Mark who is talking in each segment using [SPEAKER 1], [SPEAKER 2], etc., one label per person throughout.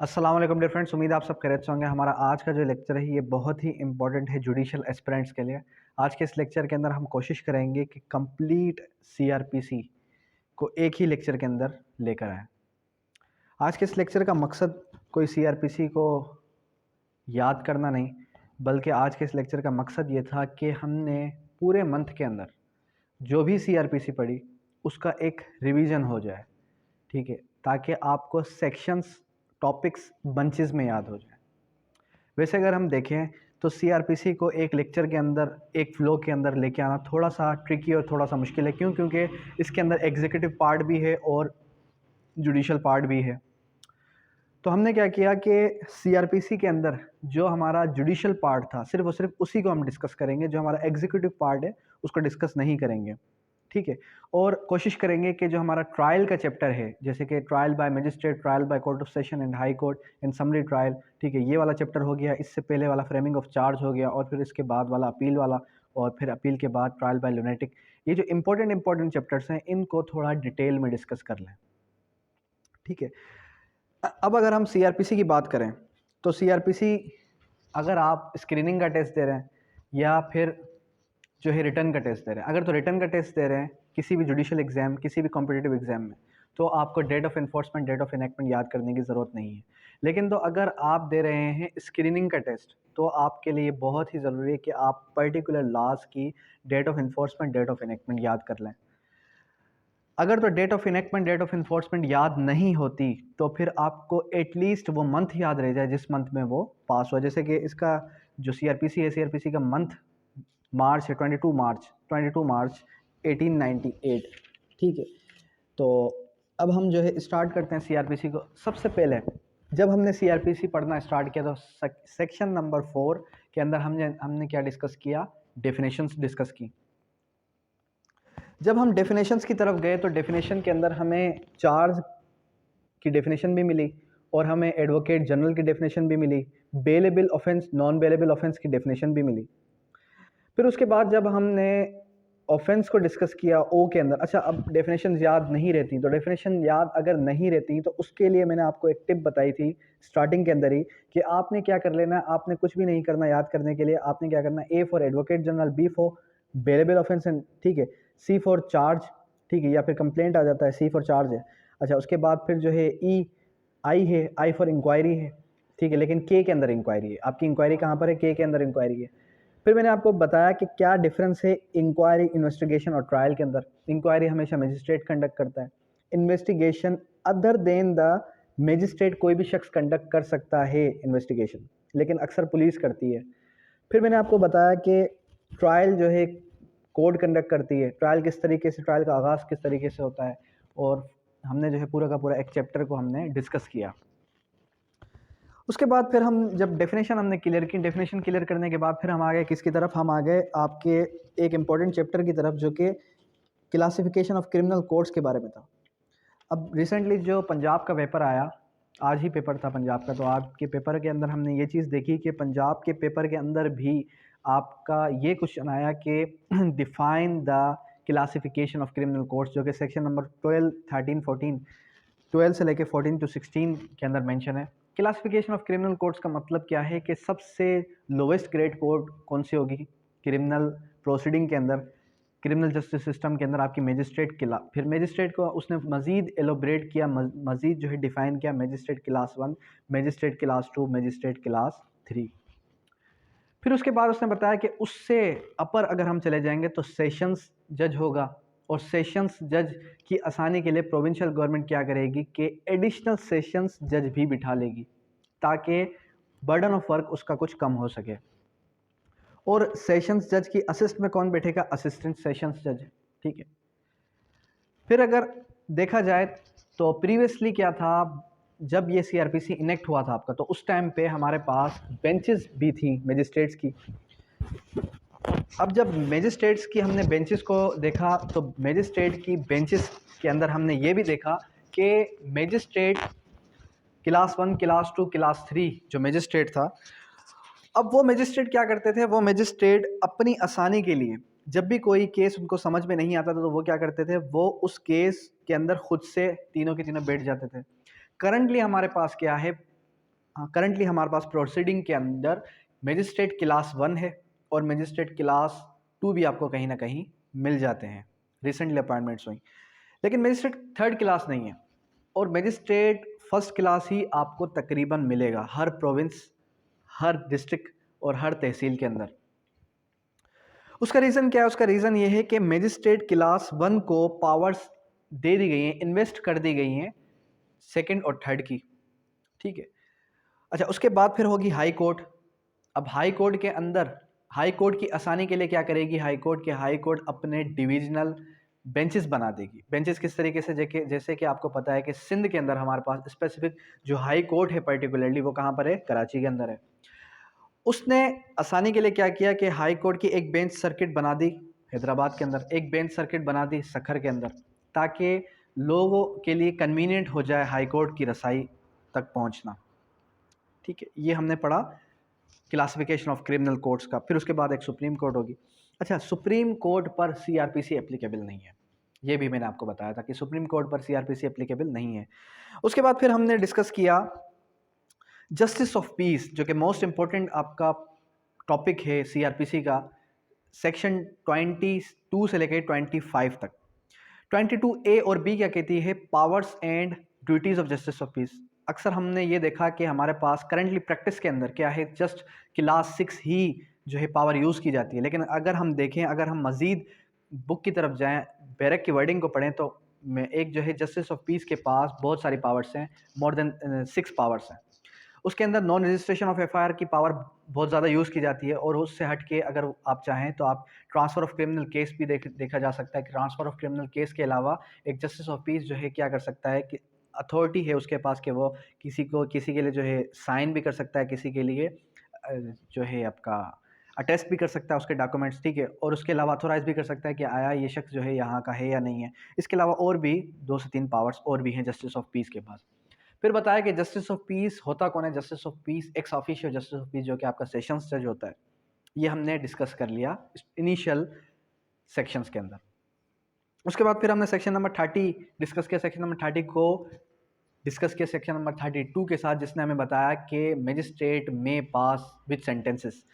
[SPEAKER 1] अस्सलाम वालेकुम dear friends, उम्मीद है आप सब खैरियत से होंगे। हमारा आज का जो लेक्चर है ये बहुत ही इंपॉर्टेंट है जुडिशियल एस्पिरेंट्स के लिए। आज के इस लेक्चर के अंदर हम कोशिश करेंगे कि कंप्लीट सीआरपीसी को एक ही लेक्चर के अंदर लेकर आएँ। आज के इस लेक्चर का मकसद कोई सीआरपीसी को याद करना नहीं, बल्कि आज के इस लेक्चर का मकसद ये था कि हमने पूरे मंथ के अंदर जो भी सीआरपीसी पढ़ी उसका एक रिवीजन हो जाए, ठीक है, ताकि आपको सेक्शंस टॉपिक्स बंचेस में याद हो जाए। वैसे अगर हम देखें तो सीआरपीसी को एक लेक्चर के अंदर एक फ्लो के अंदर लेके आना थोड़ा सा ट्रिकी और थोड़ा सा मुश्किल है। क्यों? क्योंकि इसके अंदर एग्जीक्यूटिव पार्ट भी है और जुडिशियल पार्ट भी है। तो हमने क्या किया कि सीआरपीसी के अंदर जो हमारा जुडिशियल पार्ट था सिर्फ और सिर्फ उसी को हम डिस्कस करेंगे, जो हमारा एग्जीक्यूटिव पार्ट है उसको डिस्कस नहीं करेंगे, ठीक है। और कोशिश करेंगे कि जो हमारा ट्रायल का चैप्टर है, जैसे कि trial by magistrate, trial by court of session and high court and summary trial, ठीक है, ये वाला चैप्टर हो गया। इससे पहले वाला फ्रेमिंग ऑफ चार्ज हो गया, और फिर इसके बाद वाला अपील वाला, और फिर अपील के बाद ट्रायल बाय लुनेटिक। ये जो इंपॉर्टेंट चैप्टर्स हैं इनको थोड़ा डिटेल में डिस्कस कर लें, ठीक है। अब अगर हम सीआरपीसी की बात करें तो सीआरपीसी अगर आप स्क्रीनिंग का टेस्ट दे रहे हैं या फिर जो है रिटर्न का टेस्ट दे रहे हैं, अगर तो रिटर्न का टेस्ट दे रहे हैं किसी भी जुडिशियल एग्जाम, किसी भी कॉम्पिटिटिव एग्जाम में, तो आपको date of enforcement, date of enactment याद करने की ज़रूरत नहीं है। लेकिन तो अगर आप दे रहे हैं स्क्रीनिंग का टेस्ट, तो आपके लिए बहुत ही ज़रूरी है कि आप पर्टिकुलर लॉज की date of enforcement, date of enactment याद कर लें। अगर तो date of enactment, date of enforcement याद नहीं होती तो फिर आपको एटलीस्ट वो मंथ याद रह जाए जिस मंथ में वो पास हुआ। जैसे कि इसका जो सीआरपीसी है, सीआरपीसी का मंथ मार्च है, 22 मार्च 1898, ठीक है। तो अब हम जो है स्टार्ट करते हैं सीआरपीसी को। सबसे पहले जब हमने सीआरपीसी पढ़ना स्टार्ट किया तो सेक्शन नंबर 4 के अंदर हमने क्या डिस्कस किया? डेफिनेशंस डिस्कस की। जब हम डेफिनेशंस की तरफ गए तो डेफिनेशन के अंदर हमें चार्ज की डेफिनेशन भी मिली और हमें एडवोकेट जनरल की डेफिनेशन भी मिली, bailable offence, non bailable offence की डेफिनेशन भी मिली। फिर उसके बाद जब हमने ऑफेंस को डिस्कस किया ओ के अंदर, अच्छा अब डेफिनेशन याद नहीं रहती, तो डेफिनेशन याद अगर नहीं रहती तो उसके लिए मैंने आपको एक टिप बताई थी स्टार्टिंग के अंदर ही कि आपने क्या कर लेना, आपने कुछ भी नहीं करना याद करने के लिए। आपने क्या करना, A for advocate general, B for bailable offence, ठीक है, सी फॉर चार्ज, ठीक है, या फिर कंप्लेंट आ जाता है, सी फॉर चार्ज है। अच्छा उसके बाद फिर जो है ई आई है, आई फॉर इंक्वायरी है, ठीक है, लेकिन के के अंदर इंक्वायरी है। आपकी इंक्वायरी कहाँ पर है? के अंदर इंक्वायरी है। फिर मैंने आपको बताया कि क्या डिफरेंस है इंक्वायरी, इन्वेस्टिगेशन और ट्रायल के अंदर। इंक्वायरी हमेशा मजिस्ट्रेट कंडक्ट करता है, investigation other than the magistrate कोई भी शख्स कंडक्ट कर सकता है इन्वेस्टिगेशन, लेकिन अक्सर पुलिस करती है। फिर मैंने आपको बताया कि ट्रायल जो है कोर्ट कंडक्ट करती है, ट्रायल किस तरीके से, ट्रायल का आगाज़ किस तरीके से होता है, और हमने जो है पूरा का पूरा एक चैप्टर को हमने डिस्कस किया। उसके बाद फिर हम जब डेफिनेशन हमने क्लियर की, डेफिनेशन क्लियर करने के बाद फिर हम आ गए किसकी तरफ? हम आ गए आपके एक इम्पॉर्टेंट चैप्टर की तरफ जो कि क्लासिफिकेशन ऑफ क्रिमिनल कोर्ट्स के बारे में था। अब रिसेंटली जो पंजाब का पेपर आया, आज ही पेपर था पंजाब का, तो आपके पेपर के अंदर हमने ये चीज़ देखी कि पंजाब के पेपर के अंदर भी आपका ये क्वेश्चन आया कि define the classification of criminal courts, जो कि सेक्शन नंबर 12, 13, 14, 12 से लेके 14 to 16 के अंदर मेंशन है। क्लासिफिकेशन ऑफ क्रिमिनल कोर्ट्स का मतलब क्या है कि सबसे लोवेस्ट ग्रेड कोर्ट कौन सी होगी क्रिमिनल प्रोसीडिंग के अंदर, क्रिमिनल जस्टिस सिस्टम के अंदर? आपकी मजिस्ट्रेट क्लास। फिर मजिस्ट्रेट को उसने मज़ीद एलोब्रेट किया, मज़ीद जो है डिफ़ाइन किया, magistrate class 1, magistrate class 2, magistrate class 3। फिर उसके बाद उसने बताया कि उससे अपर अगर हम चले जाएंगे तो सेशंस जज होगा, और सेशंस जज की आसानी के लिए प्रोविंशियल गवर्नमेंट क्या करेगी कि एडिशनल सेशंस जज भी बिठा लेगी ताकि बर्डन ऑफ वर्क उसका कुछ कम हो सके। और सेशंस जज की असिस्ट में कौन बैठेगा? असिस्टेंट सेशंस जज, ठीक है। फिर अगर देखा जाए तो प्रीवियसली क्या था, जब ये सीआरपीसी इनेक्ट हुआ था आपका, तो उस टाइम पे हमारे पास बेंचेस भी थी मजिस्ट्रेट्स की। अब जब मजिस्ट्रेट्स की हमने बेंचेस को देखा तो मजिस्ट्रेट की बेंचेस के अंदर हमने ये भी देखा कि मजिस्ट्रेट क्लास 1, क्लास 2, क्लास 3 जो मजिस्ट्रेट था, अब वो मजिस्ट्रेट क्या करते थे? वो मजिस्ट्रेट अपनी आसानी के लिए जब भी कोई केस उनको समझ में नहीं आता था तो वो क्या करते थे? वो उस केस के अंदर खुद से तीनों के तीनों बैठ जाते थे। करंटली हमारे पास क्या है? हाँ, करंटली हमारे पास प्रोसीडिंग के अंदर मजिस्ट्रेट क्लास 1 है और मजिस्ट्रेट क्लास 2 भी आपको कहीं ना कहीं मिल जाते हैं, रिसेंटली अपॉइंटमेंट्स हुई। लेकिन मजिस्ट्रेट थर्ड क्लास नहीं है और मजिस्ट्रेट फर्स्ट क्लास ही आपको तकरीबन मिलेगा हर प्रोविंस, हर डिस्ट्रिक्ट और हर तहसील के अंदर। उसका रीज़न क्या है? उसका रीज़न ये है कि मजिस्ट्रेट क्लास 1 को पावर्स दे दी गई हैं, इन्वेस्ट कर दी गई हैं सेकंड और थर्ड की, ठीक है। अच्छा, उसके बाद फिर होगी हाई कोर्ट। अब हाई कोर्ट के अंदर हाई कोर्ट की आसानी के लिए क्या करेगी हाई कोर्ट अपने डिविजनल बेंचेस बना देगी। बेंचेस किस तरीके से? जैसे कि आपको पता है कि सिंध के अंदर हमारे पास स्पेसिफिक जो हाई कोर्ट है पर्टिकुलरली वो कहाँ पर है? कराची के अंदर है। उसने आसानी के लिए क्या किया कि हाई कोर्ट की एक बेंच सर्किट बना दी हैदराबाद के अंदर, एक बेंच सर्किट बना दी सखर के अंदर, ताकि लोगों के लिए कन्वीनियंट हो जाए हाई कोर्ट की रसाई तक पहुंचना, ठीक है। ये हमने पढ़ा क्लासिफिकेशन ऑफ क्रिमिनल कोर्ट्स का। फिर उसके बाद एक सुप्रीम कोर्ट होगी। अच्छा, सुप्रीम कोर्ट पर सीआरपीसी एप्लीकेबल नहीं है, ये भी मैंने आपको बताया था कि सुप्रीम कोर्ट पर सीआरपीसी एप्लीकेबल नहीं है। उसके बाद फिर हमने डिस्कस किया जस्टिस ऑफ पीस, जो कि मोस्ट इंपॉर्टेंट आपका टॉपिक है सीआरपीसी का, सेक्शन 22 से लेकर 25 तक। 22A और बी क्या कहती है? Powers and duties of justice of peace. अक्सर हमने ये देखा कि हमारे पास करंटली प्रैक्टिस के अंदर क्या है, जस्ट क्लास 6 ही जो है पावर यूज़ की जाती है। लेकिन अगर हम देखें, अगर हम मज़ीद बुक की तरफ जाएं, बैरक की वर्डिंग को पढ़ें, तो मैं एक जो है जस्टिस ऑफ पीस के पास बहुत सारी पावर्स हैं, मोर देन 6 पावर्स हैं। उसके अंदर नॉन रजिस्ट्रेशन ऑफ एफआईआर की पावर बहुत ज़्यादा यूज़ की जाती है। और उससे हट के अगर आप चाहें तो आप ट्रांसफ़र ऑफ क्रिमिनल केस भी देखा जा सकता है कि ट्रांसफ़र ऑफ क्रिमिनल केस के अलावा एक जस्टिस ऑफ पीस जो है क्या कर सकता है कि अथॉरिटी है उसके पास कि वो किसी के लिए जो है साइन भी कर सकता है, किसी के लिए जो है आपका अटेस्ट भी कर सकता है उसके डॉक्यूमेंट्स, ठीक है। और उसके अलावा अथोराइज भी कर सकता है कि आया ये शख्स जो है यहाँ का है या नहीं है। इसके अलावा और भी 2 से 3 पावर्स और भी हैं जस्टिस ऑफ पीस के पास। फिर बताया कि जस्टिस ऑफ पीस होता कौन है? Justice of peace ex officio justice of peace, जो कि आपका सेशंस जज होता है। ये हमने डिस्कस कर लिया इनिशियल सेक्शंस के अंदर। उसके बाद फिर हमने सेक्शन नंबर 30 डिस्कस किया। सेक्शन नंबर 30 को डिस्कस किया सेक्शन नंबर 32 के साथ, जिसने हमें बताया कि मजिस्ट्रेट में पास विद सेंटेंसेस।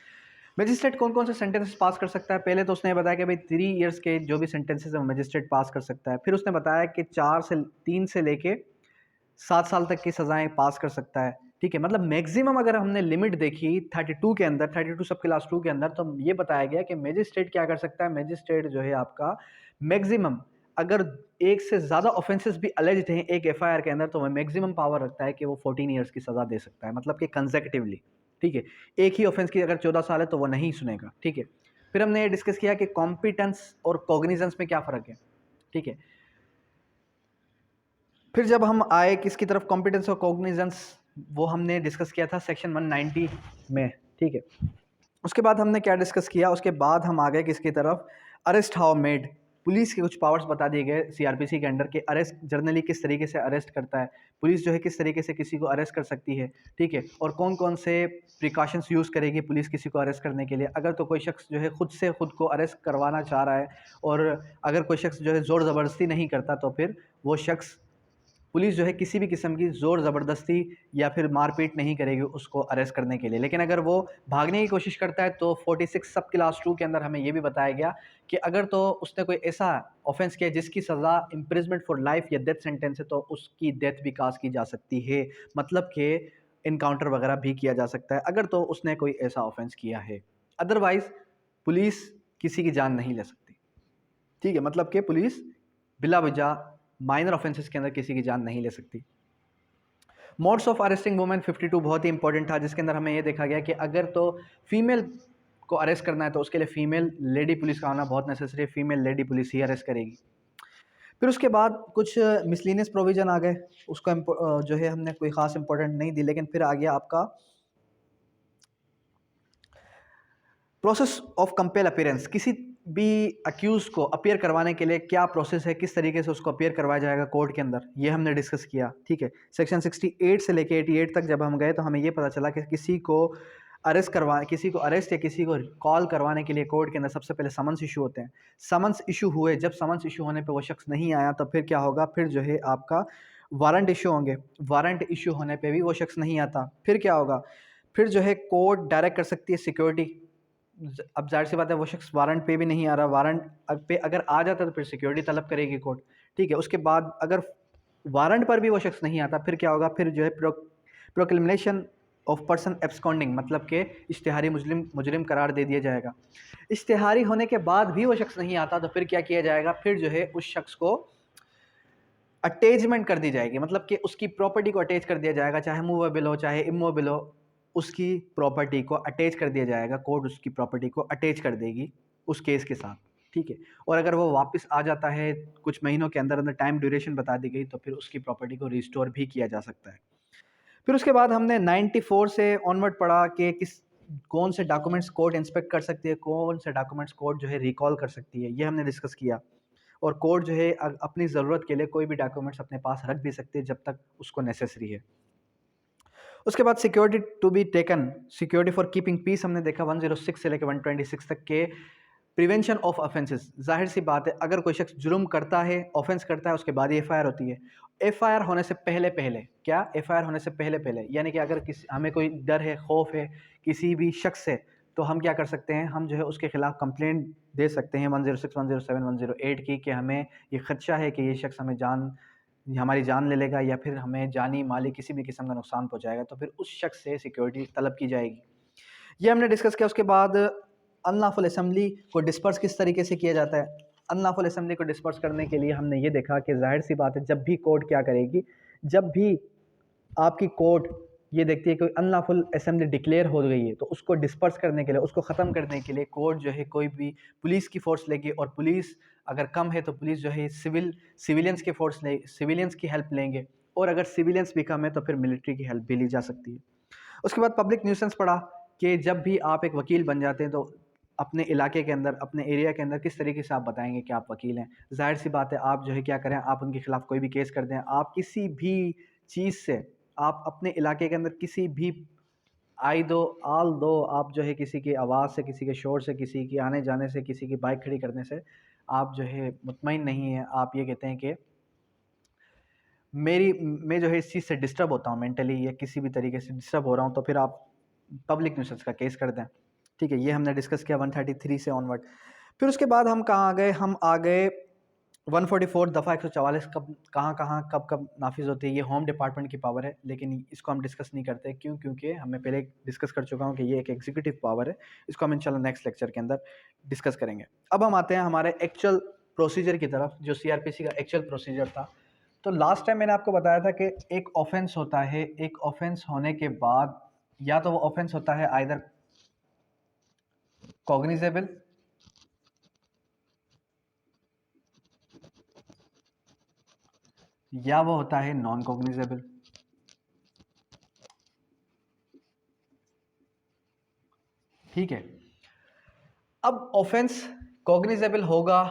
[SPEAKER 1] मजिस्ट्रेट कौन कौन से सेंटेंसेस पास कर सकता है? पहले तो उसने बताया कि भाई 3 इयर्स के जो भी सेंटेंसेस है वो मजिस्ट्रेट पास कर सकता है। फिर उसने बताया कि 3 से लेके 7 साल तक की सजाएं पास कर सकता है, ठीक है। मतलब मैक्सिमम अगर हमने लिमिट देखी 32 के अंदर, 32 सब क्लास 2 के अंदर, तो ये बताया गया कि मजिस्ट्रेट क्या कर सकता है? मजिस्ट्रेट जो है आपका मैक्सिमम, अगर एक से ज़्यादा ऑफेंसेस भी अलेज्ड हैं एक एफआईआर के अंदर, तो वह मैक्सिमम पावर रखता है कि वो 14 ईयर्स की सज़ा दे सकता है, मतलब कि कंसेक्टिवली, ठीक है। एक ही ऑफेंस की अगर 14 साल है तो वो नहीं सुनेगा, ठीक है। फिर हमने ये डिस्कस किया कि कॉम्पिटेंस और कॉग्निजेंस में क्या फ़र्क है, ठीक है। फिर जब हम आए किसकी तरफ, कॉम्पिटेंस और कॉग्निजेंस, वो हमने डिस्कस किया था सेक्शन 190 में, ठीक है। उसके बाद हमने क्या डिस्कस किया? उसके बाद हम आ गए किसकी तरफ? Arrest how made. पुलिस के कुछ पावर्स बता दिए गए सीआरपीसी के अंडर के, अरेस्ट जनरली किस तरीके से अरेस्ट करता है, पुलिस जो है किस तरीके से किसी को अरेस्ट कर सकती है, ठीक है। और कौन कौन से प्रिकॉशंस यूज़ करेगी पुलिस किसी को अरेस्ट करने के लिए, अगर तो कोई शख्स जो है खुद से खुद को अरेस्ट करवाना चाह रहा है, और अगर कोई शख्स जो है ज़ोर ज़बरदस्ती नहीं करता, तो फिर वो शख्स, पुलिस जो है किसी भी किस्म की ज़ोर ज़बरदस्ती या फिर मारपीट नहीं करेगी उसको अरेस्ट करने के लिए। लेकिन अगर वो भागने की कोशिश करता है तो 46 सब क्लास 2 के अंदर हमें ये भी बताया गया कि अगर तो उसने कोई ऐसा ऑफेंस किया जिसकी सज़ा इम्प्रिजमेंट फॉर लाइफ या डेथ सेंटेंस है, तो उसकी डेथ भी कास्ट की जा सकती है, मतलब कि इनकाउंटर वगैरह भी किया जा सकता है अगर तो उसने कोई ऐसा ऑफेंस किया है। अदरवाइज़ पुलिस किसी की जान नहीं ले सकती, ठीक है। मतलब कि पुलिस बिला वजह माइनर ऑफेंसेस के अंदर किसी की जान नहीं ले सकती। मोड्स ऑफ अरेस्टिंग वुमेन 52 बहुत ही इंपॉर्टेंट था, जिसके अंदर हमें ये देखा गया कि अगर तो फीमेल को अरेस्ट करना है तो उसके लिए फीमेल लेडी पुलिस का होना बहुत नेसेसरी है, फीमेल लेडी पुलिस ही अरेस्ट करेगी। फिर उसके बाद कुछ मिसलिनियस प्रोविजन आ गए, उसको जो है हमने कोई ख़ास इंपॉर्टेंट नहीं दी। लेकिन फिर आ गया आपका प्रोसेस ऑफ कंपेल अपीयरेंस। किसी भी अक्यूज को अपीयर करवाने के लिए क्या प्रोसेस है, किस तरीके से उसको अपीयर करवाया जाएगा कोर्ट के अंदर, ये हमने डिस्कस किया, ठीक है। सेक्शन 68 से लेके 88 तक जब हम गए तो हमें ये पता चला कि किसी को अरेस्ट या किसी को कॉल करवाने के लिए कोर्ट के अंदर सबसे पहले समन्स इशू होते हैं। समन्स इशू हुए, जब समन्स इशू होने पे वो शख्स नहीं आया तो फिर क्या होगा? फिर जो है आपका वारंट इशू होंगे, वारंट इशू होने पे भी वो शख्स नहीं आता, फिर क्या होगा, फिर जो है कोर्ट डायरेक्ट कर सकती है सिक्योरिटी। अब जाहिर सी बात है वो शख्स वारंट पे भी नहीं आ रहा, वारंट पे अगर आ जाता तो फिर सिक्योरिटी तलब करेगी कोर्ट, ठीक है। उसके बाद अगर वारंट पर भी वो शख्स नहीं आता, फिर क्या होगा, फिर जो है प्रोक्लेमेशन ऑफ पर्सन एब्सकॉन्डिंग, मतलब कि इश्तिहारी मुजरिम करार दे दिया जाएगा। इश्तिहारी होने के बाद भी वो शख्स नहीं आता तो फिर क्या किया जाएगा, फिर जो है उस शख्स को अटैचमेंट कर दी जाएगी, मतलब कि उसकी प्रॉपर्टी को अटैच कर दिया जाएगा, चाहे मूवेबल हो चाहे इमूवेबल हो, उसकी प्रॉपर्टी को अटैच कर दिया जाएगा। कोर्ट उसकी प्रॉपर्टी को अटैच कर देगी उस केस के साथ, ठीक है। और अगर वो वापस आ जाता है कुछ महीनों के अंदर अंदर, टाइम ड्यूरेशन बता दी गई, तो फिर उसकी प्रॉपर्टी को रिस्टोर भी किया जा सकता है। फिर उसके बाद हमने 94 से ऑनवर्ड पढ़ा कि कौन से डॉक्यूमेंट्स कोर्ट इंस्पेक्ट कर सकती है, कौन से डॉक्यूमेंट्स कोर्ट जो है रिकॉल कर सकती है, ये हमने डिस्कस किया। और कोर्ट जो है अपनी ज़रूरत के लिए कोई भी डॉक्यूमेंट्स अपने पास रख भी सकती है जब तक उसको नेसेसरी है। उसके बाद security to be taken, security for keeping peace हमने देखा 106 से लेकर 126 तक के। प्रिवेंशन ऑफ ऑफेंसेस, जाहिर सी बात है अगर कोई शख्स जुर्म करता है, ऑफेंस करता है, उसके बाद ही एफआईआर होती है। एफआईआर होने से पहले पहले क्या, एफआईआर होने से पहले पहले यानी कि अगर किसी हमें कोई डर है, खौफ है किसी भी शख्स से, तो हम क्या कर सकते हैं, हम जो है उसके खिलाफ कंप्लेंट दे सकते हैं 106, 107, 108 की, कि हमें ये खदशा है कि ये शख्स हमारी जान ले लेगा या फिर हमें जानी माली किसी भी किस्म का नुकसान पहुंचाएगा, तो फिर उस शख्स से सिक्योरिटी तलब की जाएगी। ये हमने डिस्कस किया। उसके बाद अनलॉफुल असेंबली को डिस्पर्स किस तरीके से किया जाता है। अनलॉफुल असेंबली को डिस्पर्स करने के लिए हमने ये देखा कि जाहिर सी बात है जब भी कोर्ट क्या करेगी, जब भी आपकी कोर्ट ये देखती है कि अनलॉफुल असेंबली डिक्लेयर हो गई है, तो उसको डिस्पर्स करने के लिए, उसको ख़त्म करने के लिए कोर्ट जो है कोई भी पुलिस की फ़ोर्स लेगी, और पुलिस अगर कम है तो पुलिस जो है सिविलियंस के फोर्स ले सिविलियंस की हेल्प लेंगे, और अगर सिविलियंस भी कम है तो फिर मिलिट्री की हेल्प भी ली जा सकती है। उसके बाद पब्लिक न्यूसेंस पढ़ा कि जब भी आप एक वकील बन जाते हैं तो अपने इलाके के अंदर, अपने एरिया के अंदर किस तरीके से आप बताएंगे कि आप वकील हैं। जाहिर सी बात है आप जो है क्या करें, आप उनके खिलाफ कोई भी केस कर दें, आप किसी भी चीज़ से, आप अपने इलाके के अंदर किसी भी आई दो आल दो, आप जो है किसी की आवाज़ से, किसी के शोर से, किसी की आने जाने से, किसी की बाइक खड़ी करने से आप जो है मुतमईन नहीं है, आप ये कहते हैं कि मैं जो है इस चीज़ से डिस्टर्ब होता हूँ मेंटली, या किसी भी तरीके से डिस्टर्ब हो रहा हूँ, तो फिर आप पब्लिक न्यूसेंस का केस कर दें, ठीक है। ये हमने डिस्कस किया 133 से ऑनवर्ड। फिर उसके बाद हम कहाँ आ गए, हम आ गए 144 दफ़ा 144 कब कहाँ कहाँ कब कब नाफिज होती है। ये होम डिपार्टमेंट की पावर है, लेकिन इसको हम डिस्कस नहीं करते, क्यों, क्योंकि हमें पहले डिस्कस कर चुका हूँ कि ये एक एग्जीक्यूटिव पावर है। इसको हम इंशाल्लाह नेक्स्ट लेक्चर के अंदर डिस्कस करेंगे। अब हम आते हैं हमारे एक्चुअल प्रोसीजर की तरफ, जो सीआरपीसी का एक्चुअल प्रोसीजर था। तो लास्ट टाइम मैंने आपको बताया था कि एक ऑफेंस होता है, एक ऑफेंस होने के बाद या तो वो ऑफेंस होता है आइदर कॉग्निजेबल या वो होता है नॉन कॉग्निजेबल। ठीक है। अब ऑफेंस कॉग्निजेबल होगा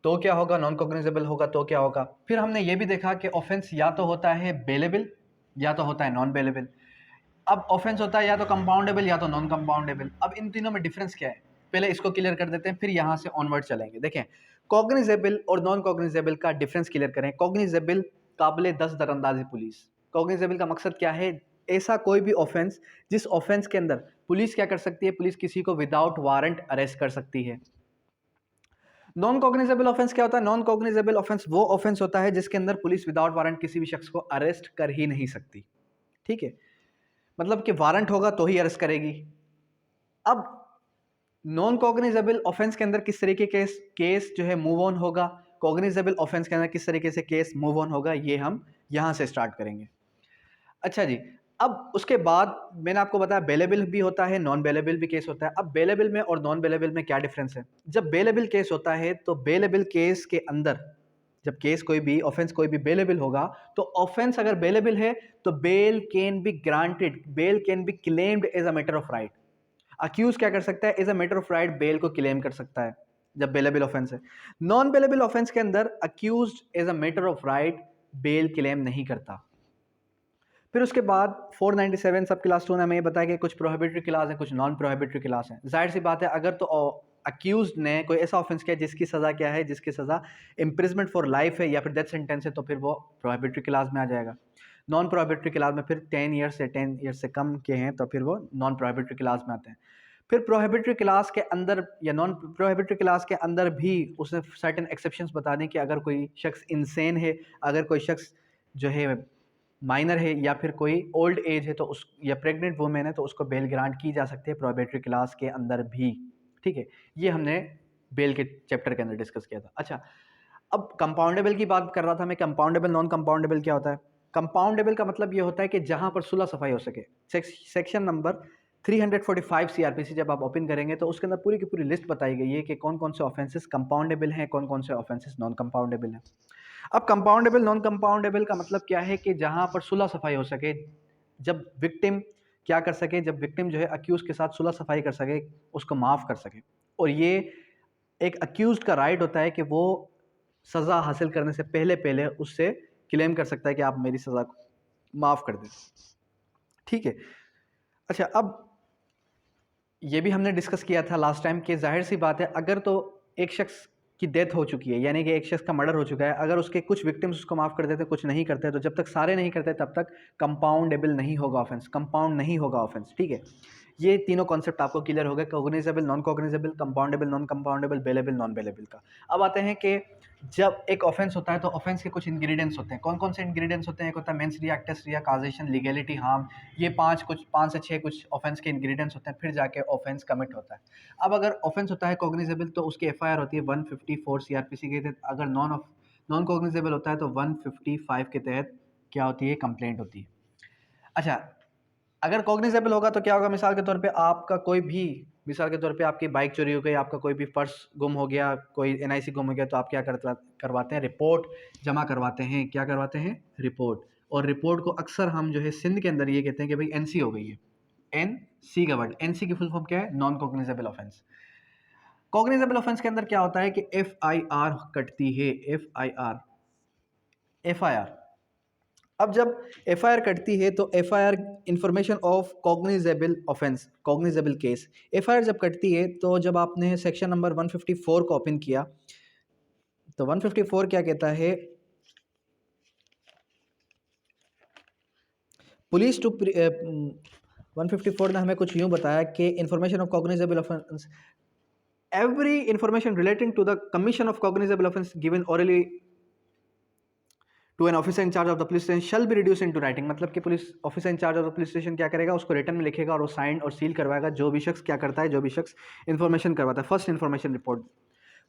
[SPEAKER 1] तो क्या होगा, नॉन कॉग्निजेबल होगा तो क्या होगा। फिर हमने ये भी देखा कि ऑफेंस या तो होता है बेलेबल या तो होता है नॉन बेलेबल। अब ऑफेंस होता है या तो कंपाउंडेबल या तो नॉन कंपाउंडेबल। अब इन तीनों में डिफरेंस क्या है, पहले इसको क्लियर कर देते हैं, फिर यहाँ से ऑनवर्ड चलेंगे। देखें, कॉग्निजेबल और नॉन कॉग्निजेबल का डिफरेंस क्लियर करें। कॉग्निजेबल काबिल दस्तरअंदाजी अंदाजी पुलिस। कॉग्निजेबल का मकसद क्या है, ऐसा कोई भी ऑफेंस जिस ऑफेंस के अंदर पुलिस क्या कर सकती है, पुलिस किसी को विदाउट वारंट अरेस्ट कर सकती है। नॉन कॉग्निजेबल ऑफेंस क्या होता है, नॉन कॉग्निजेबल ऑफेंस वो ऑफेंस होता है जिसके अंदर पुलिस विदाउट वारंट किसी भी शख्स को अरेस्ट कर ही नहीं सकती। ठीक है, मतलब कि वारंट होगा तो ही अरेस्ट करेगी। अब नॉन कॉग्निजेबल ऑफेंस के अंदर किस तरीके के केस जो है मूव ऑन होगा, कॉग्निजेबल ऑफेंस के अंदर किस तरीके से केस मूव ऑन होगा, ये हम यहां से स्टार्ट करेंगे। अच्छा जी, अब उसके बाद मैंने आपको बताया बेलेबल भी होता है, नॉन बेलेबल भी केस होता है। अब बेलेबल में और नॉन बेलेबल में क्या डिफरेंस है। जब बेलेबल केस होता है तो बेलेबल केस के अंदर, जब केस कोई भी ऑफेंस कोई भी बेलेबल होगा, तो ऑफेंस अगर बेलेबल है तो bail can be granted, bail can be claimed as a matter of right. Accused क्या कर सकता है, as a matter of right bail को क्लेम कर सकता है जब बेलेबल ऑफेंस है। नॉन बेलेबल ऑफेंस के अंदर accused as a matter of right bail claim नहीं करता। फिर उसके बाद 497 सब क्लास 2 ने हमें ये बताया कि कुछ प्रोहिबिटरी क्लास है, कुछ नॉन प्रोहिबिटरी क्लास है। जाहिर सी बात है अगर तो अक्यूज ने कोई ऐसा ऑफेंस किया जिसकी सज़ा क्या है, जिसकी सज़ा इम्प्रिजमेंट फॉर लाइफ है या फिर डेथ सेंटेंस है, तो फिर वो प्रोहिबिटरी क्लास में आ जाएगा। नॉन प्रोहिबिटरी क्लास में फिर 10 ईयर्स से 10 ईयर्स से कम के हैं तो फिर वो नॉन प्रोहिबिटरी क्लास में आते हैं। फिर प्रोहिबिटरी क्लास के अंदर या नॉन प्रोहिबिटरी क्लास के अंदर भी उसने सर्टेन एक्सेप्शंस बता दें कि अगर कोई शख्स इंसेन है, अगर कोई शख्स जो है माइनर है या फिर कोई ओल्ड एज है तो उस या प्रेग्नेंट वुमेन है तो उसको बेल ग्रांट की जा सकती है प्रोहिबिटरी क्लास के अंदर भी। ठीक है, ये हमने बेल के चैप्टर के अंदर डिस्कस किया था। अच्छा, अब कंपाउंडेबल की बात कर रहा था मैं। कंपाउंडेबल नॉन कंपाउंडेबल क्या होता है? कंपाउंडेबल का मतलब ये होता है कि जहां पर सुलह सफाई हो सके। सेक्शन नंबर 345 सीआरपीसी जब आप ओपन करेंगे तो उसके अंदर पूरी की पूरी लिस्ट बताई गई है कि कौन कौन से ऑफेंसेस कंपाउंडेबल हैं, कौन कौन से ऑफेंसेस नॉन कंपाउंडेबल हैं। अब कंपाउंडेबल नॉन कंपाउंडेबल का मतलब क्या है कि जहां पर सुलह सफाई हो सके, जब विक्टिम क्या कर सके, जब विक्टिम जो है अक्यूज के साथ सुलह सफाई कर सके, उसको माफ़ कर सके। और ये एक अक्यूज का राइट होता है कि वो सज़ा हासिल करने से पहले पहले उससे क्लेम कर सकता है कि आप मेरी सज़ा को माफ़ कर दें। ठीक है। अच्छा, अब ये भी हमने डिस्कस किया था लास्ट टाइम कि जाहिर सी बात है, अगर तो एक शख्स की डेथ हो चुकी है, यानी कि एक शख्स का मर्डर हो चुका है, अगर उसके कुछ विक्टिम्स उसको माफ़ कर देते, कुछ नहीं करते, तो जब तक सारे नहीं करते तब तक कंपाउंडेबल नहीं होगा ऑफेंस, कंपाउंड नहीं होगा ऑफेंस। ठीक है, ये तीनों कॉन्सेप्ट आपको क्लियर हो गए, cognizable, non cognizable, compoundable, non compoundable, bailable, non bailable का। अब आते हैं कि जब एक ऑफेंस होता है तो ऑफेंस के कुछ इंग्रेडिएंट्स होते हैं। कौन कौन से इंग्रेडिएंट्स होते हैं? एक होता है मेंस रिया, एक्टस रिया, काजेशन, लीगैलिटी, हार्म। ये पाँच से छः कुछ ऑफेंस के इंग्रेडिएंट्स होते हैं, फिर जाके ऑफेंस कमिट होता है। अब अगर ऑफेंस होता है कॉग्निजेबल तो उसकी एफआईआर होती है 154 सीआरपीसी के तहत। अगर नॉन कॉग्निजेबल होता है तो 155 के तहत क्या होती है? कंप्लेंट होती है। अच्छा, अगर कॉग्निजेबल होगा तो क्या होगा? मिसाल के तौर पे आपका कोई भी, मिसाल के तौर पे आपकी बाइक चोरी हो गई, आपका कोई भी पर्स गुम हो गया, कोई एनआईसी गुम हो गया, तो आप क्या करवाते हैं? रिपोर्ट जमा करवाते हैं। क्या करवाते हैं? रिपोर्ट। और रिपोर्ट को अक्सर हम जो है सिंध के अंदर ये कहते हैं कि भाई एनसी हो गई है। एनसी का वर्ड, एनसी की फुल फॉर्म क्या है? Non cognizable offence. Cognizable offence के अंदर क्या होता है कि एफआईआर कटती है। एफआईआर। अब जब एफआईआर कटती है तो FIR information of cognizable offence, cognizable case. FIR जब कटती है तो जब आपने सेक्शन नंबर 154 को ओपन किया तो 154 क्या कहता है? पुलिस टू 154 ने हमें कुछ यूं बताया कि information of cognizable offence, every information relating to the commission of cognizable offence given orally to an officer in charge of the police station shall be reduce into writing. मतलब कि police officer in charge of the police station क्या करेगा? उसको return में लिखेगा और वो sign और सील करवाएगा जो भी शख्स क्या करता है, जो भी शख्स इन्फॉर्मेशन करवाता है। First information report.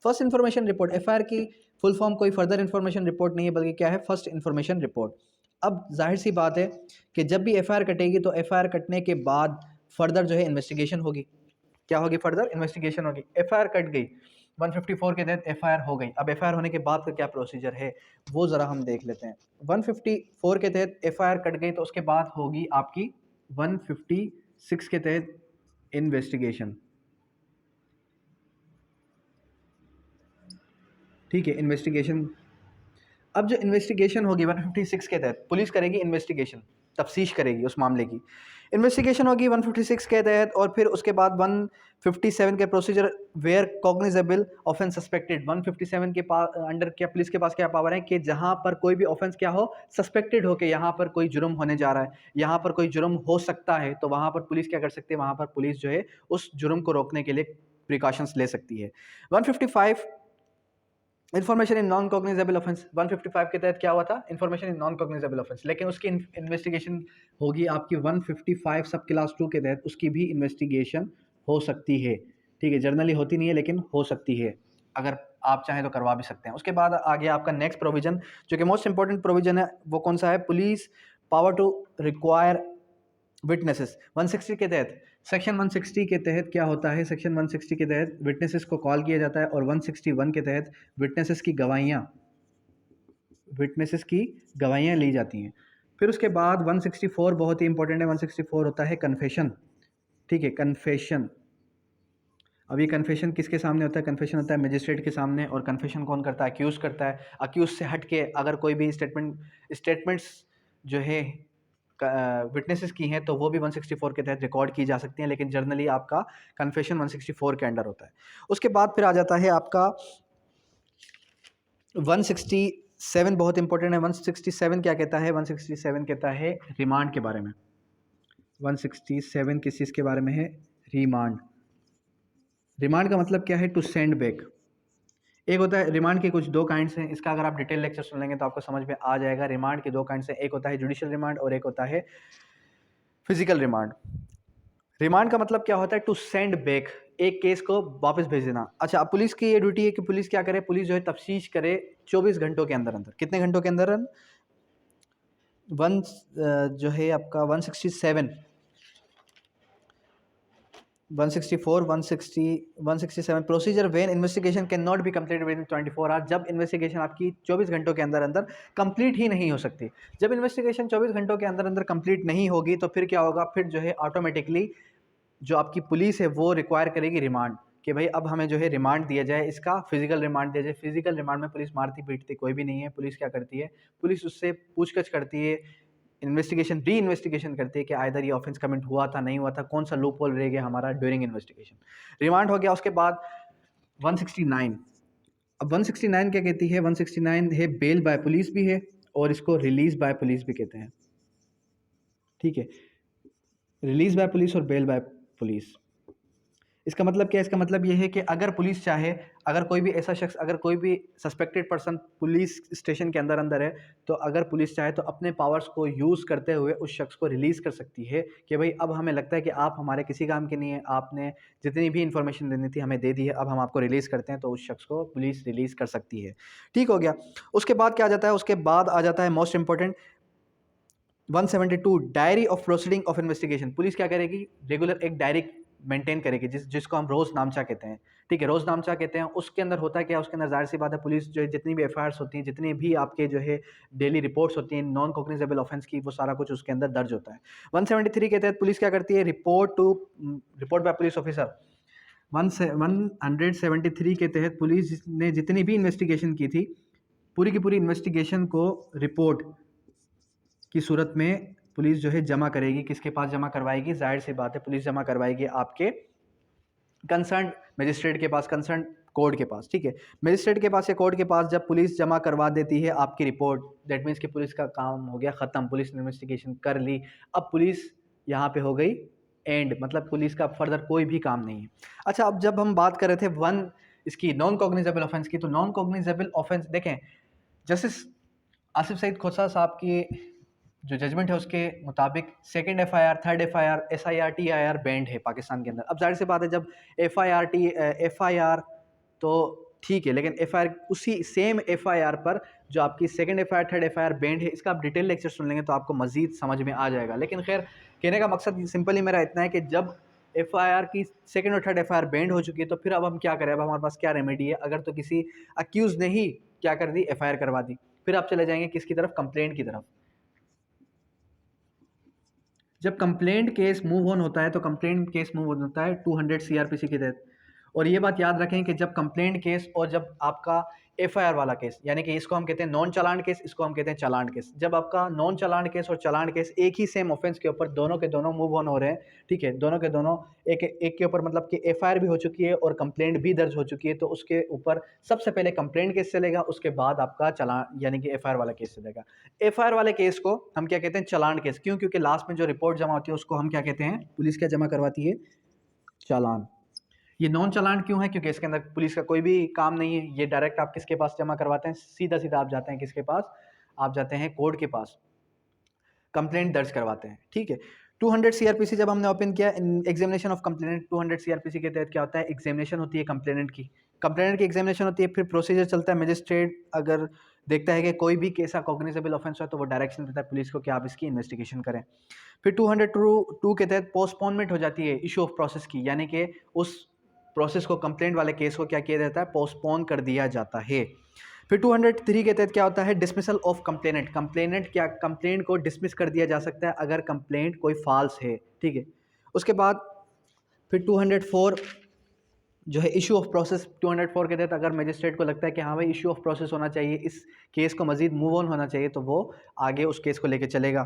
[SPEAKER 1] First information report, FIR की फुल फॉर्म कोई फर्दर इन्फॉर्मेशन रिपोर्ट नहीं है, बल्कि क्या है? First information report. अब जाहिर सी बात है कि जब भी एफआईआर कटेगी तो एफआईआर कटने के बाद फर्दर जो है इन्वेस्टिगेशन होगी। क्या होगी? फर्दर इन्वेस्टिगेशन होगी। एफआईआर कट गई, 154 के तहत एफआईआर हो गई। अब एफआईआर होने के बाद का क्या प्रोसीजर है वो ज़रा हम देख लेते हैं। 154 के तहत एफआईआर कट गई तो उसके बाद होगी आपकी 156 के तहत इन्वेस्टिगेशन। ठीक है, इन्वेस्टिगेशन। अब जो इन्वेस्टिगेशन होगी 156 के तहत, पुलिस करेगी इन्वेस्टिगेशन, तफ्तीश करेगी उस मामले की। इन्वेस्टिगेशन होगी 156 के तहत और फिर उसके बाद 157 के procedure where cognizable offence suspected. 157 के पास अंडर क्या पुलिस के पास क्या पावर है कि जहां पर कोई भी ऑफेंस क्या हो, सस्पेक्टेड हो कि यहाँ पर कोई जुर्म होने जा रहा है, यहाँ पर कोई जुर्म हो सकता है, तो वहाँ पर पुलिस क्या कर सकती है? वहाँ पर पुलिस जो है उस जुर्म को रोकने के लिए प्रिकॉशंस ले सकती है। 155 information in non cognizable offence. 155 के तहत क्या हुआ था? Information in non cognizable offence. लेकिन उसकी इन्वेस्टिगेशन होगी आपकी 155 सब क्लास 2 के तहत, उसकी भी इन्वेस्टिगेशन हो सकती है। ठीक है, जर्नली होती नहीं है लेकिन हो सकती है, अगर आप चाहें तो करवा भी सकते हैं। उसके बाद आगे आपका नेक्स्ट प्रोविजन जो कि मोस्ट इंपॉर्टेंट प्रोविजन है वो कौन सा है? Police power to require witnesses. 160 के तहत, सेक्शन 160 के तहत क्या होता है? सेक्शन 160 के तहत विटनेसेस को कॉल किया जाता है और 161 के तहत विटनेसेस की गवाहियाँ ली जाती हैं। फिर उसके बाद 164 बहुत ही इंपॉर्टेंट है। 164 होता है कन्फेशन। ठीक है, कन्फेशन। अब ये कन्फेशन किसके सामने होता है? कन्फेशन होता है मजिस्ट्रेट के सामने। और कन्फेशन कौन करता है? अक्यूज करता है। अक्यूज से हट के अगर कोई भी स्टेटमेंट्स जो है विटनेसेस की हैं तो वो भी 164 के तहत रिकॉर्ड की जा सकती हैं, लेकिन जर्नली आपका कन्फेशन 164 के अंडर होता है। उसके बाद फिर आ जाता है आपका 167, बहुत इंपॉर्टेंट है। 167 क्या कहता है? 167 कहता है रिमांड के बारे में। 167 किस चीज़ के बारे में है? रिमांड। रिमांड का मतलब क्या है? To send back. एक होता है रिमांड के कुछ दो काइंड्स हैं, इसका अगर आप डिटेल लेक्चर सुन लेंगे तो आपको समझ में आ जाएगा। रिमांड के दो काइंड्स हैं, एक होता है जुडिशियल रिमांड और एक होता है फिजिकल रिमांड। रिमांड का मतलब क्या होता है? टू सेंड बैक, एक केस को वापस भेज देना। अच्छा, अब पुलिस की ये ड्यूटी है कि पुलिस क्या करे? पुलिस जो है तफ्तीश करे 24 घंटों के अंदर अंदर। कितने घंटों के अंदर? वन जो है आपका 167, 164, 160, 167 procedure when investigation can not be completed with in 24 hours. जब इन्वेस्टिगेशन आपकी 24 घंटों के अंदर अंदर कंप्लीट ही नहीं हो सकती। जब इन्वेस्टिगेशन 24 घंटों के अंदर अंदर कंप्लीट नहीं होगी तो फिर क्या होगा? फिर जो है ऑटोमेटिकली जो आपकी पुलिस है वो रिक्वायर करेगी रिमांड, कि भाई अब हमें जो है रिमांड दिया जाए, इसका फिजिकल रिमांड दिया जाए। फिजिकल रिमांड में पुलिस मारती पीटती कोई भी नहीं है। पुलिस क्या करती है? पुलिस उससे पूछताछ करती है, इन्वेस्टिगेशन री इन्वेस्टिगेशन करती है कि आइदर ये ऑफेंस कमिट हुआ था नहीं हुआ था, कौन सा लूप होल रह गया हमारा ड्यूरिंग इन्वेस्टिगेशन। रिमांड हो गया। उसके बाद 169। अब 169 क्या कहती है? 169 है बेल बाय पुलिस भी है और इसको रिलीज बाय पुलिस भी कहते हैं। ठीक है, रिलीज बाय पुलिस और बेल बाय पुलिस। इसका मतलब क्या है? इसका मतलब ये है कि अगर पुलिस चाहे, अगर कोई भी ऐसा शख्स, अगर कोई भी सस्पेक्टेड पर्सन पुलिस स्टेशन के अंदर अंदर है, तो अगर पुलिस चाहे तो अपने पावर्स को यूज़ करते हुए उस शख्स को रिलीज़ कर सकती है कि भाई अब हमें लगता है कि आप हमारे किसी काम के नहीं है, आपने जितनी भी इंफॉर्मेशन देनी थी हमें दे दी है, अब हम आपको रिलीज़ करते हैं, तो उस शख्स को पुलिस रिलीज़ कर सकती है। ठीक हो गया। उसके बाद क्या आ जाता है? उसके बाद आ जाता है most important 172 diary of proceeding of investigation. Police क्या करेगी? रेगुलर एक डायरी मेंटेन करेगी जिसको हम रोज नामचा कहते हैं। ठीक है, रोज नामचा कहते हैं। उसके अंदर होता है क्या? उसके अंदर जाहिर सी बात है पुलिस जो है जितनी भी एफआईआर्स होती हैं, जितनी भी आपके जो है डेली रिपोर्ट्स होती हैं नॉन कॉग्निजेबल ऑफेंस की, वो सारा कुछ उसके अंदर दर्ज होता है। 173 के तहत पुलिस क्या करती है? Report by police officer. 173 के तहत पुलिस ने जितनी भी इन्वेस्टिगेशन की थी, पूरी की पूरी इन्वेस्टिगेशन को रिपोर्ट की सूरत में पुलिस जो है जमा करेगी। किसके पास जमा करवाएगी? जाहिर सी बात है पुलिस जमा करवाएगी आपके कंसर्न मजिस्ट्रेट के पास, कंसर्न कोर्ट के पास। ठीक है, मजिस्ट्रेट के पास या कोर्ट के पास जब पुलिस जमा करवा देती है आपकी रिपोर्ट, दैट मीन्स कि पुलिस का काम हो गया ख़त्म, पुलिस ने इन्वेस्टिगेशन कर ली। अब पुलिस यहाँ पे हो गई एंड, मतलब पुलिस का फर्दर कोई भी काम नहीं है। अच्छा, अब जब हम बात कर रहे थे इसकी नॉन कॉग्निजेबल ऑफेंस की, तो नॉन कॉग्निजेबल ऑफेंस देखें, जस्टिस आसिफ सईद खोसा साहब की जो जजमेंट है उसके मुताबिक second FIR, third FIR, SIR, TIR band है पाकिस्तान के अंदर। अब जाहिर सी बात है जब एफआईआर तो ठीक है, लेकिन एफआईआर उसी सेम एफआईआर पर जो आपकी second FIR, third FIR band है, इसका आप डिटेल लेक्चर सुन लेंगे तो आपको मजीद समझ में आ जाएगा। लेकिन खैर, कहने का मकसद सिंपल ही मेरा इतना है कि जब एफआईआर की सेकंड और थर्ड एफआईआर बैंड हो चुकी है तो फिर अब हम क्या करें? अब हमारे पास क्या रेमेडी है? अगर तो किसी अक्यूज ने ही क्या कर दी? एफआईआर करवा दी, फिर आप चले जाएंगे किसकी तरफ? कंप्लेंट की तरफ। जब कंप्लेंट केस मूव ऑन होता है तो कंप्लेंट केस मूव ऑन होता है 200 सीआरपीसी के तहत। और ये बात याद रखें कि जब कंप्लेंट केस और जब आपका एफआईआर वाला केस, यानी कि इसको हम कहते हैं नॉन चालान केस, इसको हम कहते हैं चालान केस। जब आपका नॉन चालान केस और चालान केस एक ही सेम ऑफेंस के ऊपर दोनों के दोनों मूव ऑन हो रहे हैं, ठीक है, दोनों के दोनों एक के ऊपर मतलब कि एफआईआर भी हो चुकी है और कंप्लेंट भी दर्ज हो चुकी है, तो उसके ऊपर सबसे पहले कंप्लेंट केस चलेगा, उसके बाद आपका चालान यानी कि एफआईआर वाला केस चलेगा। एफआईआर वाले केस को हम क्या कहते हैं? चालान केस। क्यों? क्योंकि लास्ट में जो रिपोर्ट जमा होती है उसको हम क्या कहते हैं? पुलिस क्या जमा करवाती है? चालान। ये नॉन चालान क्यों है? क्योंकि इसके अंदर पुलिस का कोई भी काम नहीं है, ये डायरेक्ट आप किसके पास जमा करवाते हैं? सीधा सीधा आप जाते हैं किसके पास? आप जाते हैं कोर्ट के पास, कंप्लेंट दर्ज करवाते हैं। ठीक है, 200 सीआरपीसी जब हमने ओपन किया, एग्जामिनेशन ऑफ कंप्लेनेंट 200 सीआरपीसी के तहत क्या होता है? एग्जामिनेशन होती है कंप्लेनेंट की, एग्जामिनेशन होती है, फिर प्रोसीजर चलता है। मजिस्ट्रेट अगर देखता है कि कोई भी केस कॉग्निजेबल ऑफेंस है तो वो डायरेक्शन देता है पुलिस को कि आप इसकी इन्वेस्टिगेशन करें। फिर 202 के तहत पोस्टपोनमेंट हो जाती है इशू ऑफ प्रोसेस की, यानी कि उस प्रोसेस को, कंप्लेंट वाले केस को क्या किया जाता है? पोस्टपोन कर दिया जाता है। फिर 203 के तहत क्या होता है? Dismissal of complainant. कंप्लेंट को डिसमिस कर दिया जा सकता है अगर कंप्लेंट कोई फॉल्स है। ठीक है, उसके बाद फिर 204 जो है इशू ऑफ प्रोसेस। 204 के तहत अगर मजिस्ट्रेट को लगता है कि हाँ भाई इशू ऑफ प्रोसेस होना चाहिए, इस केस को मजीद मूव ऑन होना चाहिए, तो वो आगे उस केस को लेके चलेगा।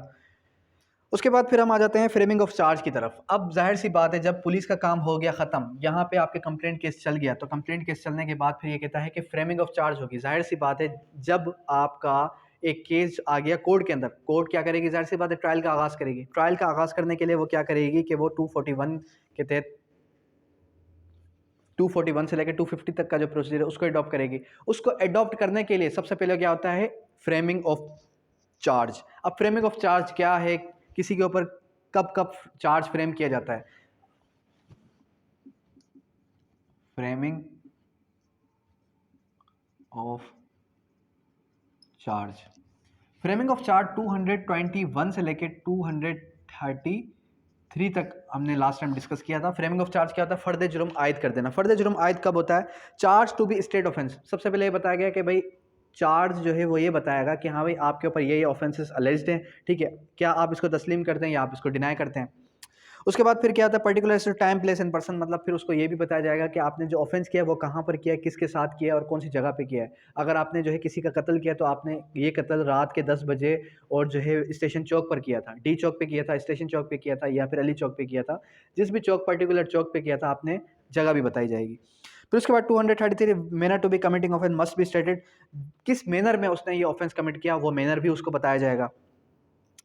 [SPEAKER 1] उसके बाद फिर हम आ जाते हैं फ्रेमिंग ऑफ चार्ज की तरफ। अब जाहिर सी बात है, जब पुलिस का काम हो गया ख़त्म, यहाँ पे आपके कंप्लेंट केस चल गया, तो कंप्लेंट केस चलने के बाद फिर ये कहता है कि फ्रेमिंग ऑफ चार्ज होगी। जाहिर सी बात है, जब आपका एक केस आ गया कोर्ट के अंदर, कोर्ट क्या करेगी, जाहिर सी बात है ट्रायल का आगाज़ करेगी। ट्रायल का आगाज़ करने के लिए वो क्या करेगी कि वो 241 के तहत 241 से लेकर 250 तक का जो प्रोसीजर है उसको अडॉप्ट करेगी। उसको अडॉप्ट करने के लिए सबसे पहले क्या होता है, फ्रेमिंग ऑफ चार्ज। अब फ्रेमिंग ऑफ चार्ज क्या है, किसी के ऊपर कब कब चार्ज फ्रेम किया जाता है। Framing of charge, framing of charge 221 से लेकर 233 तक हमने लास्ट टाइम डिस्कस किया था। फ्रेमिंग ऑफ चार्ज क्या होता है, फर्द जुर्म आयद कर देना। फर्द जुर्म आयद कब होता है, charge to be state offence. सबसे पहले ये बताया गया कि भाई चार्ज जो है वो ये बताएगा कि हाँ भाई आपके ऊपर ये ऑफेंसेस अलेज्ड हैं, ठीक है, क्या आप इसको तस्लीम करते हैं या आप इसको डिनाई करते हैं। उसके बाद फिर क्या होता है, particular time place and person, मतलब फिर उसको ये भी बताया जाएगा कि आपने जो ऑफेंस किया है वो कहाँ पर किया है, किसके साथ किया है और कौन सी जगह पे किया है। अगर आपने जो है किसी का कत्ल किया तो आपने ये कत्ल रात के 10 बजे और जो है स्टेशन चौक पर किया था, डी चौक पे किया था, स्टेशन चौक पे किया था या फिर अली चौक पे किया था। जिस भी चौक पर्टिकुलर चौक पे किया था आपने जगह भी बताई जाएगी। फिर उसके बाद 233 manner to be committing offence must be stated, किस मैनर में उसने ये ऑफेंस कमिट किया वो मैनर भी उसको बताया जाएगा।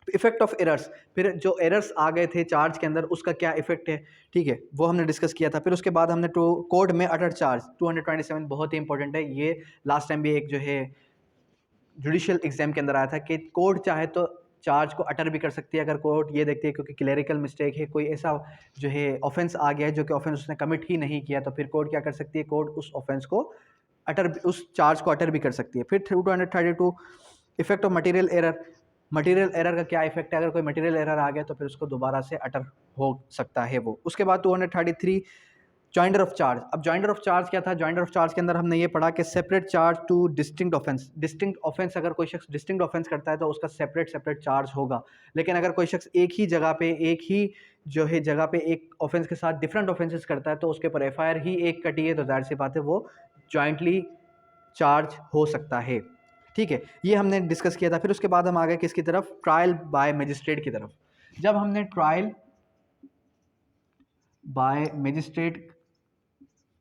[SPEAKER 1] इफेक्ट ऑफ एरर्स, फिर जो एरर्स आ गए थे चार्ज के अंदर उसका क्या इफेक्ट है, ठीक है, वो हमने डिस्कस किया था। फिर उसके बाद हमने कोड में अटर चार्ज 227 बहुत ही इंपॉर्टेंट है, ये लास्ट टाइम भी एक जो है जुडिशियल एग्जाम के अंदर आया था कि कोर्ट चाहे तो चार्ज को अटर भी कर सकती है अगर कोर्ट ये देखती है क्योंकि क्लेरिकल मिस्टेक है, कोई ऐसा जो है ऑफेंस आ गया है जो कि ऑफेंस उसने कमिट ही नहीं किया, तो फिर कोर्ट क्या कर सकती है, कोर्ट उस ऑफेंस को अटर, उस चार्ज को अटर भी कर सकती है। फिर 232 effect of material error, material error का क्या इफेक्ट है, अगर कोई मटेरियल एरर आ गया तो फिर उसको दोबारा से अटर हो सकता है वो। उसके बाद 233 जॉइंडर ऑफ चार्ज। अब जॉइंडर ऑफ चार्ज क्या था, जॉइंडर ऑफ चार्ज के अंदर हमने ये पढ़ा कि separate charge two distinct offence. Distinct offence, अगर कोई शख्स डिस्टिंक्ट ऑफेंस करता है तो उसका सेपरेट सेपरेट चार्ज होगा, लेकिन अगर कोई शख्स एक ही जगह पे, एक ही जो है जगह पे एक ऑफेंस के साथ डिफरेंट ऑफेंसेस करता है तो उसके ऊपर एफआईआर ही एक कटी है, तो जाहिर सी बात है वो जॉइंटली चार्ज हो सकता है, ठीक है, ये हमने डिस्कस किया था। फिर उसके बाद हम आ गए किसकी तरफ, ट्रायल बाय मजिस्ट्रेट की तरफ। जब हमने ट्रायल बाय मजिस्ट्रेट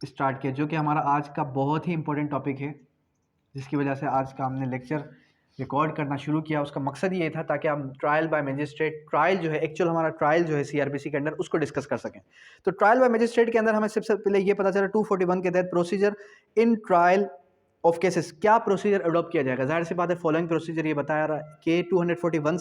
[SPEAKER 1] स्टार्ट किया, जो कि हमारा आज का बहुत ही इंपॉर्टेंट टॉपिक है, जिसकी वजह से आज का हमने लेक्चर रिकॉर्ड करना शुरू किया, उसका मकसद ये था ताकि हम ट्रायल बाय मजिस्ट्रेट, ट्रायल जो है एक्चुअल हमारा ट्रायल जो है सीआरपीसी के अंदर उसको डिस्कस कर सकें। तो ट्रायल बाय मजिस्ट्रेट के अंदर हमें सबसे पहले ये पता चला 241 के तहत procedure in trial of cases, क्या प्रोसीजर अडॉप्ट किया जाएगा। जाहिर सी बात है फॉलोइंग प्रोसीजर ये बताया रहा है कि 241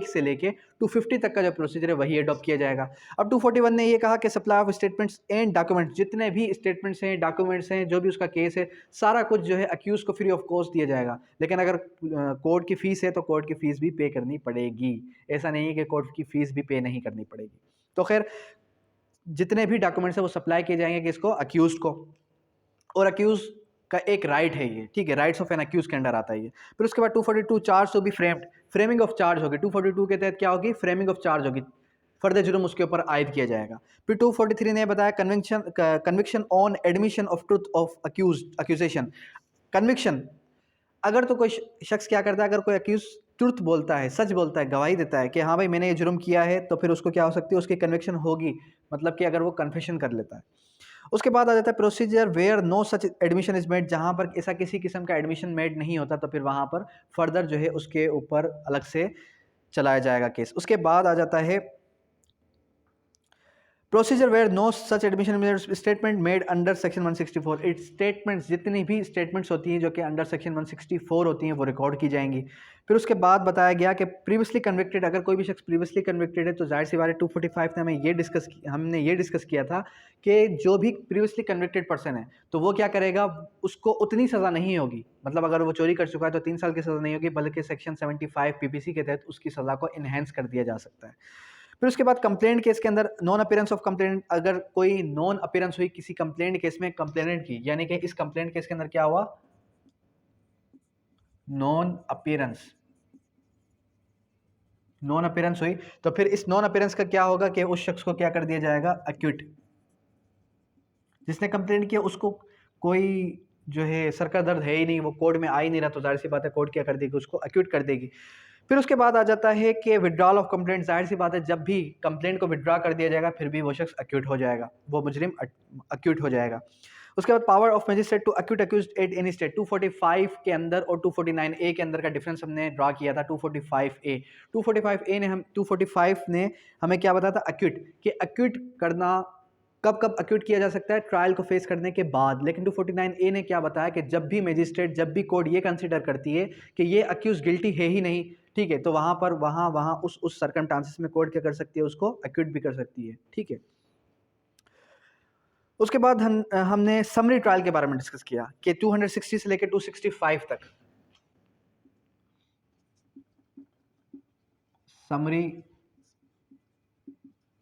[SPEAKER 1] से लेके 250 तक का जो प्रोसीजर है वही अडॉप्ट किया जाएगा। अब 241 ने ये कहा कि supply of statements and documents, जितने भी स्टेटमेंट्स हैं, डॉक्यूमेंट्स हैं, जो भी उसका केस है, सारा कुछ जो है अक्यूज को फ्री ऑफ कॉस्ट दिया जाएगा। लेकिन अगर कोर्ट की फीस है तो कोर्ट की फीस भी पे करनी पड़ेगी, ऐसा नहीं है कि कोर्ट की फीस भी पे नहीं करनी पड़ेगी। तो खैर जितने भी डॉक्यूमेंट्स है वो सप्लाई किए जाएंगे किसको, अक्यूज को, और अक्यूज का एक राइट है ये, ठीक है, राइट्स ऑफ एन अक्यूज के अंडर आता है ये। फिर उसके बाद 242 charge to be framed, framing of charge होगी। 242 के तहत क्या होगी, फ्रेमिंग ऑफ चार्ज होगी, फर्दर जुर्म उसके ऊपर आयद किया जाएगा। फिर 243 ने बताया conviction on admission of truth of accusation. Conviction, अगर तो कोई शख्स क्या करता है, अगर कोई अक्यूज ट्रुथ बोलता है, सच बोलता है, गवाही देता है कि हाँ भाई मैंने ये जुर्म किया है, तो फिर उसको क्या हो सकती है, उसकी कन्विक्शन होगी, मतलब कि अगर वो कन्फेशन कर लेता है। उसके बाद आ जाता है procedure where no such admission is made, जहाँ पर ऐसा किसी किस्म का एडमिशन मेड नहीं होता तो फिर वहाँ पर फर्दर जो है उसके ऊपर अलग से चलाया जाएगा केस। उसके बाद आ जाता है procedure where no such admission statement made under section 164। It statements, जितनी भी स्टेटमेंट्स होती हैं जो कि अंडर सेक्शन 164 होती हैं वो रिकॉर्ड की जाएंगी। फिर उसके बाद बताया गया कि प्रीवियसली कन्विक्टेड, अगर कोई भी शख्स प्रीवियसली कन्विक्टेड है तो जाहिर सी बात है 245 में हमने ये डिस्कस किया था कि जो भी प्रीवियसली कन्विक्टेड पर्सन है तो वो क्या करेगा, उसको उतनी सज़ा नहीं होगी, मतलब अगर वो चोरी कर चुका है तो 3 साल की सज़ा नहीं होगी, बल्कि सेक्शन 75 पीपीसी के तहत उसकी सज़ा को इन्हेंस कर दिया जा सकता है। फिर उसके बाद कंप्लेंट केस के अंदर नॉन अपीयरेंस ऑफ कंप्लेंट, अगर कोई नॉन अपीयरेंस हुई किसी कंप्लेंट केस में कंप्लेनेंट की, यानी कि इस कंप्लेंट केस के अंदर क्या हुआ, नॉन अपीयरेंस, नॉन अपीयरेंस हुई, तो फिर इस नॉन अपीयरेंस का क्या होगा कि उस शख्स को क्या कर दिया जाएगा, अक्यूट, जिसने कंप्लेंट किया उसको कोई जो है सर का दर्द है ही नहीं, वो कोर्ट में आ ही नहीं रहा, तो जाहिर सी बात है कोर्ट क्या कर देगी, उसको अक्यूट कर देगी। फिर उसके बाद आ जाता है कि विड्रॉल ऑफ कंप्लेंट। जाहिर सी बात है, जब भी कंप्लेंट को विड्रॉ कर दिया जाएगा फिर भी वो शख्स अक्यूट हो जाएगा, वो मुजरिम अक्यूट हो जाएगा। उसके बाद power of magistrate to acquit accused at any state, 245 के अंदर और 249 ए के अंदर का डिफरेंस हमने ड्रा किया था। 245 ए, 245 ए ने हम 245 ने हमें क्या बताया था, अक्यूट, कि अक्यूट करना कब कब अक्यूट किया जा सकता है, ट्रायल को फेस करने के बाद। लेकिन 249 ए ने क्या बताया कि जब भी मजिस्ट्रेट, जब भी कोर्ट ये कंसीडर करती है कि ये अक्यूज गिल्टी है ही नहीं, ठीक है, तो वहां पर वहां उस सर्कमस्टांसेस में कोर्ट क्या कर सकती है, उसको अक्यूट भी कर सकती है, ठीक है। उसके बाद हमने समरी ट्रायल के बारे में डिस्कस किया कि 260 से लेकर 265 तक समरी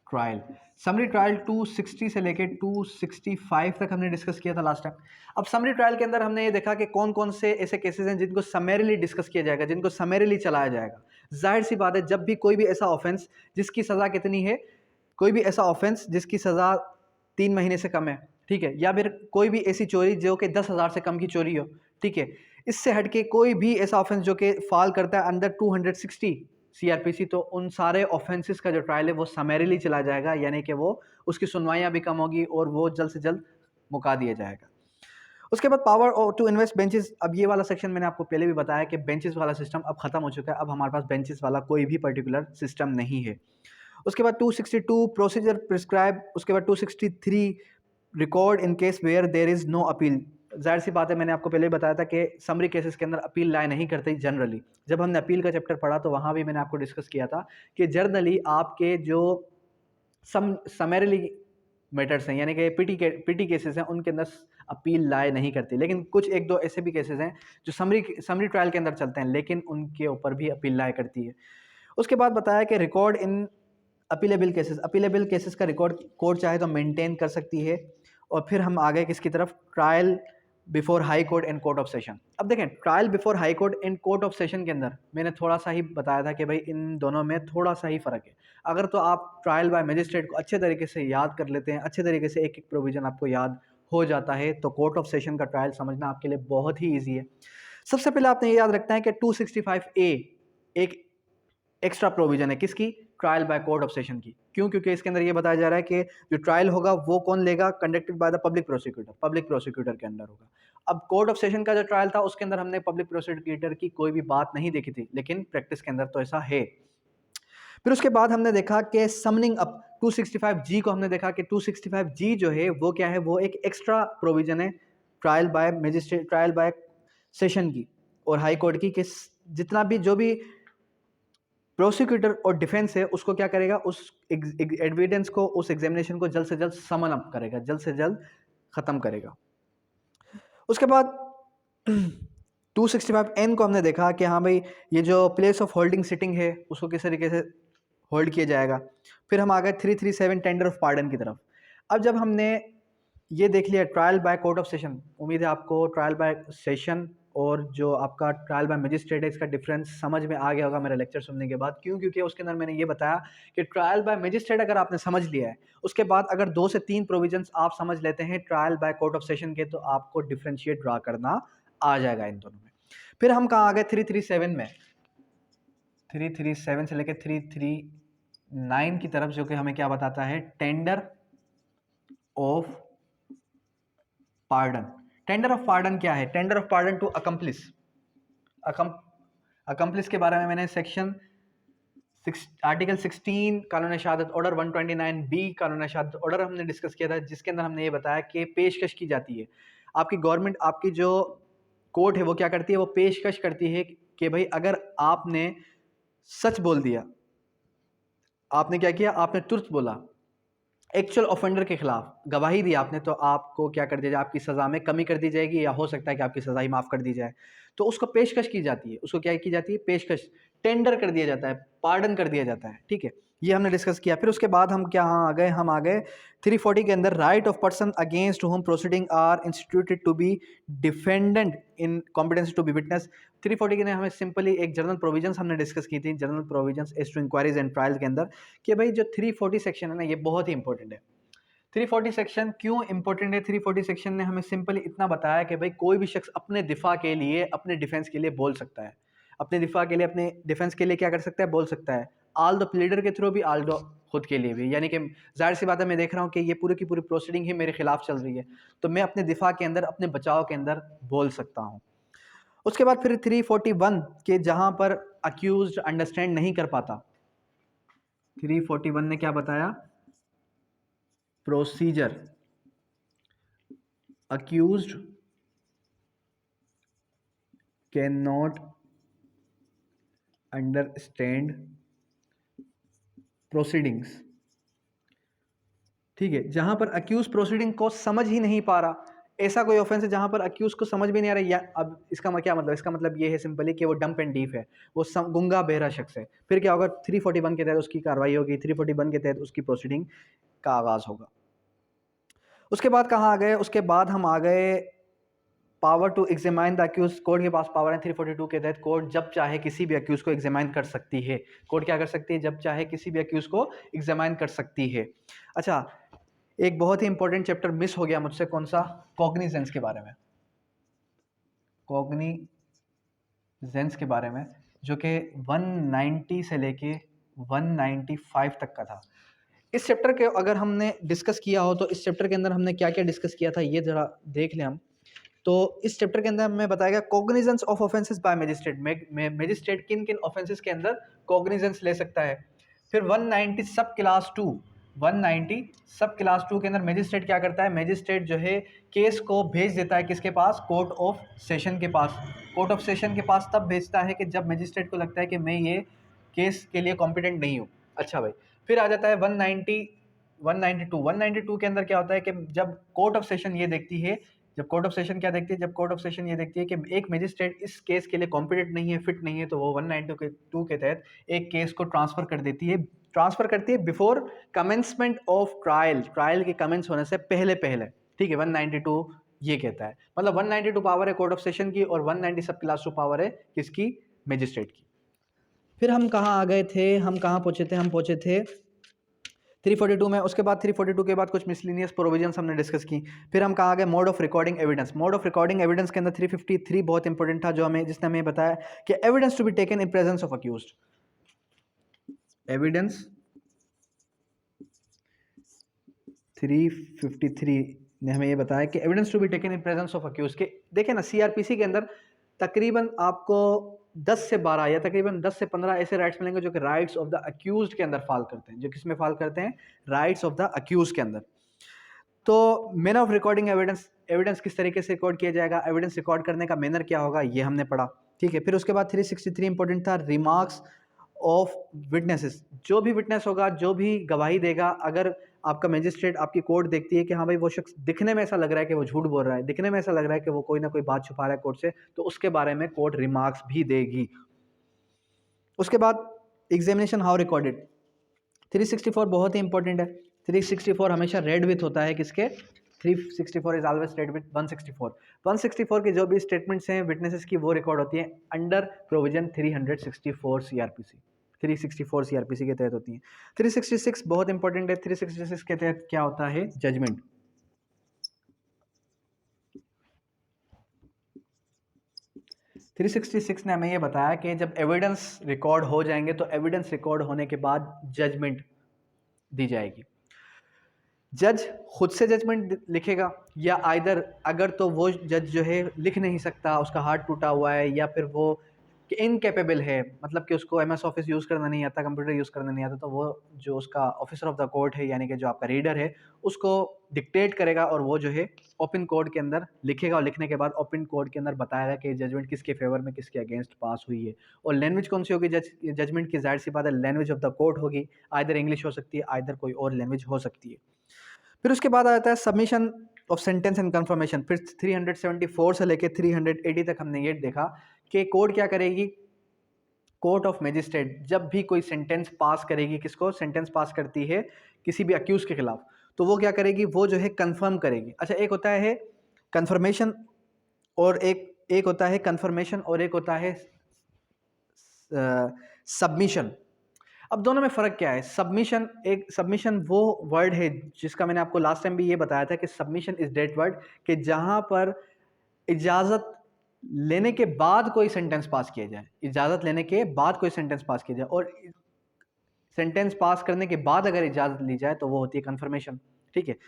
[SPEAKER 1] ट्रायल, समरी ट्रायल 260 से लेकर 265 तक हमने डिस्कस किया था लास्ट टाइम। अब समरी ट्रायल के अंदर हमने ये देखा कि कौन कौन से ऐसे केसेस हैं जिनको समरीली डिस्कस किया जाएगा, जिनको समरीली चलाया जाएगा। जाहिर सी बात है, जब भी कोई भी ऐसा ऑफेंस जिसकी सज़ा कितनी है, कोई भी ऐसा ऑफेंस जिसकी सज़ा 3 महीने से कम है, ठीक है, या फिर कोई भी ऐसी चोरी जो कि 10,000 से कम की चोरी हो, ठीक है, इससे हटके कोई भी ऐसा ऑफेंस जो कि फॉल करता है अंडर 260 सीआरपीसी, तो उन सारे ऑफेंसेस का जो ट्रायल है वो समरीली चला जाएगा, यानी कि वो उसकी सुनवाइयाँ भी कम होगी और वो जल्द से जल्द मुका दिया जाएगा। उसके बाद पावर टू इन्वेस्ट बेंचेस। अब ये वाला सेक्शन मैंने आपको पहले भी बताया कि बेंचेस वाला सिस्टम अब खत्म हो चुका है, अब हमारे पास बेंचेस वाला कोई भी पर्टिकुलर सिस्टम नहीं है। उसके बाद 262 प्रोसीजर प्रिस्क्राइब। उसके बाद 263 record in case where there is no appeal. जाहिर सी बात है, मैंने आपको पहले ही बताया था कि समरी केसेस के अंदर अपील लाए नहीं करते जनरली। जब हमने अपील का चैप्टर पढ़ा तो वहाँ भी मैंने आपको डिस्कस किया था कि जनरली आपके जो समरीली मैटर्स हैं, यानी कि पीटी केसेस हैं, उनके अंदर अपील लाए नहीं करती। लेकिन कुछ एक दो ऐसे भी केसेस हैं जो समरी ट्रायल के अंदर चलते हैं, लेकिन उनके ऊपर भी अपील लाए करती है। उसके बाद बताया कि record in appealable cases, appealable cases का रिकॉर्ड कोर्ट चाहे तो मेंटेन कर सकती है। और फिर हम आगे किसकी तरफ, trial before high court and court of session. अब देखें, trial before high court and court of session के अंदर मैंने थोड़ा सा ही बताया था कि भाई इन दोनों में थोड़ा सा ही फ़र्क है। अगर तो आप ट्रायल बाय मजिस्ट्रेट को अच्छे तरीके से याद कर लेते हैं, अच्छे तरीके से एक एक प्रोविज़न आपको याद हो जाता है, तो कोर्ट ऑफ सेशन का ट्रायल समझना आपके लिए बहुत ही ईजी है। सबसे पहले आपने ये याद रखना है कि 265A एक एक्स्ट्रा प्रोविजन है, किसकी, trial by court of session की। क्यों? क्योंकि इसके अंदर ये बताया जा रहा है कि जो ट्रायल होगा वो कौन लेगा, conducted by the public prosecutor, public prosecutor के अंडर होगा। अब कोर्ट ऑफ सेशन का जो ट्रायल था उसके अंदर हमने पब्लिक प्रोसिक्यूटर की कोई भी बात नहीं देखी थी, लेकिन प्रैक्टिस के अंदर तो ऐसा है। फिर उसके बाद हमने देखा कि समनिंग अप 265G को हमने देखा कि 265G जो है वो क्या है, वो एक एक्स्ट्रा प्रोविजन है trial by magistrate, trial by session की और हाई कोर्ट की, कि जितना भी जो भी प्रोसिक्यूटर और डिफेंस है उसको क्या करेगा, उस एविडेंस को, उस एग्जामिनेशन को जल्द से जल्द समन अप करेगा, जल्द से जल्द खत्म करेगा। उसके बाद 265N को हमने देखा कि हाँ भाई, ये जो प्लेस ऑफ होल्डिंग सिटिंग है उसको किस तरीके से होल्ड किया जाएगा। फिर हम आ गए 337 टेंडर ऑफ पार्डन की तरफ। अब जब हमने ये देख लिया trial by court of session, उम्मीद है आपको ट्रायल बाय सेशन और जो आपका ट्रायल बाय मजिस्ट्रेट है इसका डिफरेंस समझ में आ गया होगा मेरा लेक्चर सुनने के बाद। क्यों? क्योंकि उसके अंदर मैंने ये बताया कि ट्रायल बाय मजिस्ट्रेट अगर आपने समझ लिया है, उसके बाद अगर 2 से 3 प्रोविजंस आप समझ लेते हैं trial by court of session के, तो आपको डिफरेंशिएट ड्रा करना आ जाएगा इन दोनों में। फिर हम कहाँ आ गए, 337 में, 337 से लेकर 339 की तरफ, जो कि हमें क्या बताता है, tender of pardon. Tender of pardon क्या है? Tender of pardon to accomplice. Accomplice के बारे में मैंने सेक्शन आर्टिकल 16 कानून शहादत ऑर्डर 129B कानून शहादत ऑर्डर हमने डिस्कस किया था, जिसके अंदर हमने ये बताया कि पेशकश की जाती है। आपकी गवर्नमेंट, आपकी जो कोर्ट है वो क्या करती है, वो पेशकश करती है कि भाई अगर आपने सच बोल दिया, आपने क्या किया, आपने तुरंत बोला, एक्चुअल ऑफेंडर के खिलाफ गवाही दी आपने, तो आपको क्या कर दिया जाए, आपकी सज़ा में कमी कर दी जाएगी, या हो सकता है कि आपकी सज़ा ही माफ़ कर दी जाए। तो उसको पेशकश की जाती है, उसको क्या की जाती है, पेशकश, टेंडर कर दिया जाता है, पार्डन कर दिया जाता है, ठीक है, ये हमने डिस्कस किया। फिर उसके बाद हम क्या आ गए, हम आ गए 340 के अंदर, right of person against whom proceeding are instituted to be defendant in competence to be witness. 340 के ने हमें सिंपली एक जनरल प्रोविजंस हमने डिस्कस की थी, general provisions as to inquiries and trial के अंदर, कि भाई जो 340 सेक्शन है ना, ये बहुत ही इंपॉर्टेंट है। 340 सेक्शन क्यों इंपॉर्टेंट है? 340 सेक्शन ने हमें सिंपली इतना बताया कि भाई कोई भी शख्स अपने दिफा के लिए, अपने डिफेंस के लिए बोल सकता है। अपने दिफा के लिए, अपने डिफेंस के लिए क्या कर सकता है, बोल सकता है। आल दो प्लीडर के थ्रू भी, आल दो खुद के लिए भी, यानी कि जाहिर सी बात है मैं देख रहा हूँ कि ये पूरी की पूरी प्रोसीडिंग ही मेरे खिलाफ चल रही है, तो मैं अपने दिफा के अंदर, अपने बचाव के अंदर बोल सकता हूँ। उसके बाद फिर 341 के जहां पर अक्यूज्ड अंडरस्टैंड नहीं कर पाता, 341 ने क्या बताया, procedure accused can not understand proceedings. ठीक है, जहां पर अक्यूज प्रोसीडिंग को समझ ही नहीं पा रहा, ऐसा कोई ऑफेंस है जहां पर अक्यूज को समझ भी नहीं आ रहा, या अब इसका क्या मतलब, इसका मतलब ये है सिंपली कि वो डम्प एंड डीफ है, वो गुंगा बहरा शख्स है। फिर क्या होगा, 341 के तहत उसकी कार्रवाई होगी, 341 के तहत उसकी प्रोसीडिंग का आगाज होगा। उसके बाद कहाँ आ गए, उसके बाद हम आ गए power to examine the accused. Court के पास पावर है 342 के तहत, कोर्ट जब चाहे किसी भी अक्यूज को एग्जामाइन कर सकती है। कोर्ट क्या कर सकती है, जब चाहे किसी भी अक्यूज को एग्जामाइन कर सकती है। अच्छा, एक बहुत ही इंपॉर्टेंट चैप्टर मिस हो गया मुझसे, कौन सा, कॉग्निजेंस के बारे में, कॉग्निजेंस के बारे में, जो कि 190 से लेके 195 तक का था। इस चैप्टर के अगर हमने डिस्कस किया हो तो इस चैप्टर के अंदर हमने क्या क्या डिस्कस किया था, ये जरा देख लें हम। तो इस चैप्टर के अंदर हमें बताया गया cognizance of offences by magistrate, magistrate किन किन ऑफेंसेस के अंदर कॉग्निजेंस ले सकता है। फिर 190 सब क्लास 2, 190 सब क्लास 2 के अंदर मजिस्ट्रेट क्या करता है, मजिस्ट्रेट जो है केस को भेज देता है किसके पास, कोर्ट ऑफ सेशन के पास। कोर्ट ऑफ सेशन के पास तब भेजता है कि जब मजिस्ट्रेट को लगता है कि मैं ये केस के लिए कॉम्पिटेंट नहीं हूँ। अच्छा भाई, फिर आ जाता है 192 के अंदर क्या होता है कि जब कोर्ट ऑफ सेशन ये देखती है, जब कोर्ट ऑफ सेशन क्या देखती है, जब कोर्ट ऑफ सेशन ये देखती है कि एक मजिस्ट्रेट इस केस के लिए कॉम्पिटेंट नहीं है, फिट नहीं है, तो वो 192 के तहत एक केस को ट्रांसफर कर देती है, ट्रांसफर करती है before commencement of trial, trial के कमेंस होने से पहले पहले। ठीक है, 192 ये कहता है, मतलब 192 पावर है कोर्ट ऑफ सेशन की, और 190 सब क्लास 2 पावर है किसकी, मजिस्ट्रेट की। फिर हम कहाँ आ गए थे, हम कहाँ पहुंचे थे, हम पहुंचे थे 342 में। उसके बाद 342 के बाद कुछ मिसलिनियस प्रोविजंस हमने डिस्कस की। फिर हम कहाँ आ गए, mode of recording evidence. Mode of recording evidence के अंदर 353 बहुत इंपॉर्टेंट था, जो हमें, जिसने हमें बताया कि evidence to be taken in presence of accused, evidence 353 ने हमें ये बताया कि evidence to be taken in presence of accused के, देखें ना सीआरपीसी के अंदर तकरीबन आपको 10 से 12 या तकरीबन 10 से 15 ऐसे राइट्स मिलेंगे जो कि राइट्स ऑफ द अक्यूज्ड के अंदर फॉल करते हैं, जो किस में फॉल करते हैं, राइट्स ऑफ द अक्यूज के अंदर। तो manner of recording evidence, evidence किस तरीके से रिकॉर्ड किया जाएगा, एविडेंस रिकॉर्ड करने का मैनर क्या होगा, ये हमने पढ़ा। ठीक है, फिर उसके बाद 363 इंपॉर्टेंट था, रिमार्क्स ऑफ विटनेसेस। जो भी विटनेस होगा, जो भी गवाही देगा, अगर आपका मजिस्ट्रेट, आपकी कोर्ट देखती है कि हाँ भाई वो शख्स दिखने में ऐसा लग रहा है कि वो झूठ बोल रहा है, दिखने में ऐसा लग रहा है कि वो कोई ना कोई बात छुपा रहा है कोर्ट से, तो उसके बारे में कोर्ट रिमार्क्स भी देगी। उसके बाद एग्जामिनेशन हाउ रिकॉर्डेड, 364 बहुत ही इंपॉर्टेंट है। 364 हमेशा रेड विथ होता है किसके, 364 इज ऑलवेज रेड विथ 164। 164 के जो भी स्टेटमेंट्स हैं विटनेसेस की, वो रिकॉर्ड होती हैं अंडर प्रोविजन 364 सीआरपीसी, 364 सीआरपीसी के तहत होती हैं। 366 बहुत इंपॉर्टेंट है, 366 के तहत क्या होता है, जजमेंट। थ्री 366 ने हमें ये बताया कि जब एविडेंस रिकॉर्ड हो जाएंगे तो एविडेंस रिकॉर्ड होने के बाद जजमेंट दी जाएगी। जज खुद से जजमेंट लिखेगा, या आइदर, अगर तो वो जज जो है लिख नहीं सकता, उसका हार्ट टूटा हुआ है, या फिर वो इनकेपेबल है, मतलब कि उसको एमएस ऑफिस यूज़ करना नहीं आता, कंप्यूटर यूज़ करना नहीं आता, तो वो जो उसका ऑफिसर ऑफ द कोर्ट है, यानी कि जो आपका रीडर है, उसको डिक्टेट करेगा, और वो जो है ओपन कोर्ट के अंदर लिखेगा, और लिखने के बाद ओपन कोर्ट के अंदर बताएगा कि जजमेंट किसके फेवर में, किसके अगेंस्ट पास हुई है। और लैंग्वेज कौन सी होगी जजमेंट की, जाहिर सी बात है लैंग्वेज ऑफ द कोर्ट होगी, आइदर इंग्लिश हो सकती है, आइदर कोई और लैंग्वेज हो सकती है। फिर उसके बाद आ जाता है submission of sentence and confirmation. फिर 374 से लेकर 380 तक हमने ये देखा कि कोर्ट क्या करेगी, कोर्ट ऑफ मजिस्ट्रेट जब भी कोई सेंटेंस पास करेगी, किसको सेंटेंस पास करती है किसी भी अक्यूज के खिलाफ, तो वो क्या करेगी, वो जो है कंफर्म करेगी। अच्छा, एक होता है कंफर्मेशन, और एक होता है कंफर्मेशन, और एक होता है सबमिशन। अब दोनों में फ़र्क क्या है, सबमिशन, एक सबमिशन वो वर्ड है जिसका मैंने आपको लास्ट टाइम भी ये बताया था कि सबमिशन इज़ डेट वर्ड, कि जहाँ पर इजाज़त लेने के बाद कोई सेंटेंस पास किया जाए, इजाज़त लेने के बाद कोई सेंटेंस पास किया जाए, और सेंटेंस पास करने के बाद अगर इजाज़त ली जाए तो वो होती है कन्फर्मेशन। ठीक है,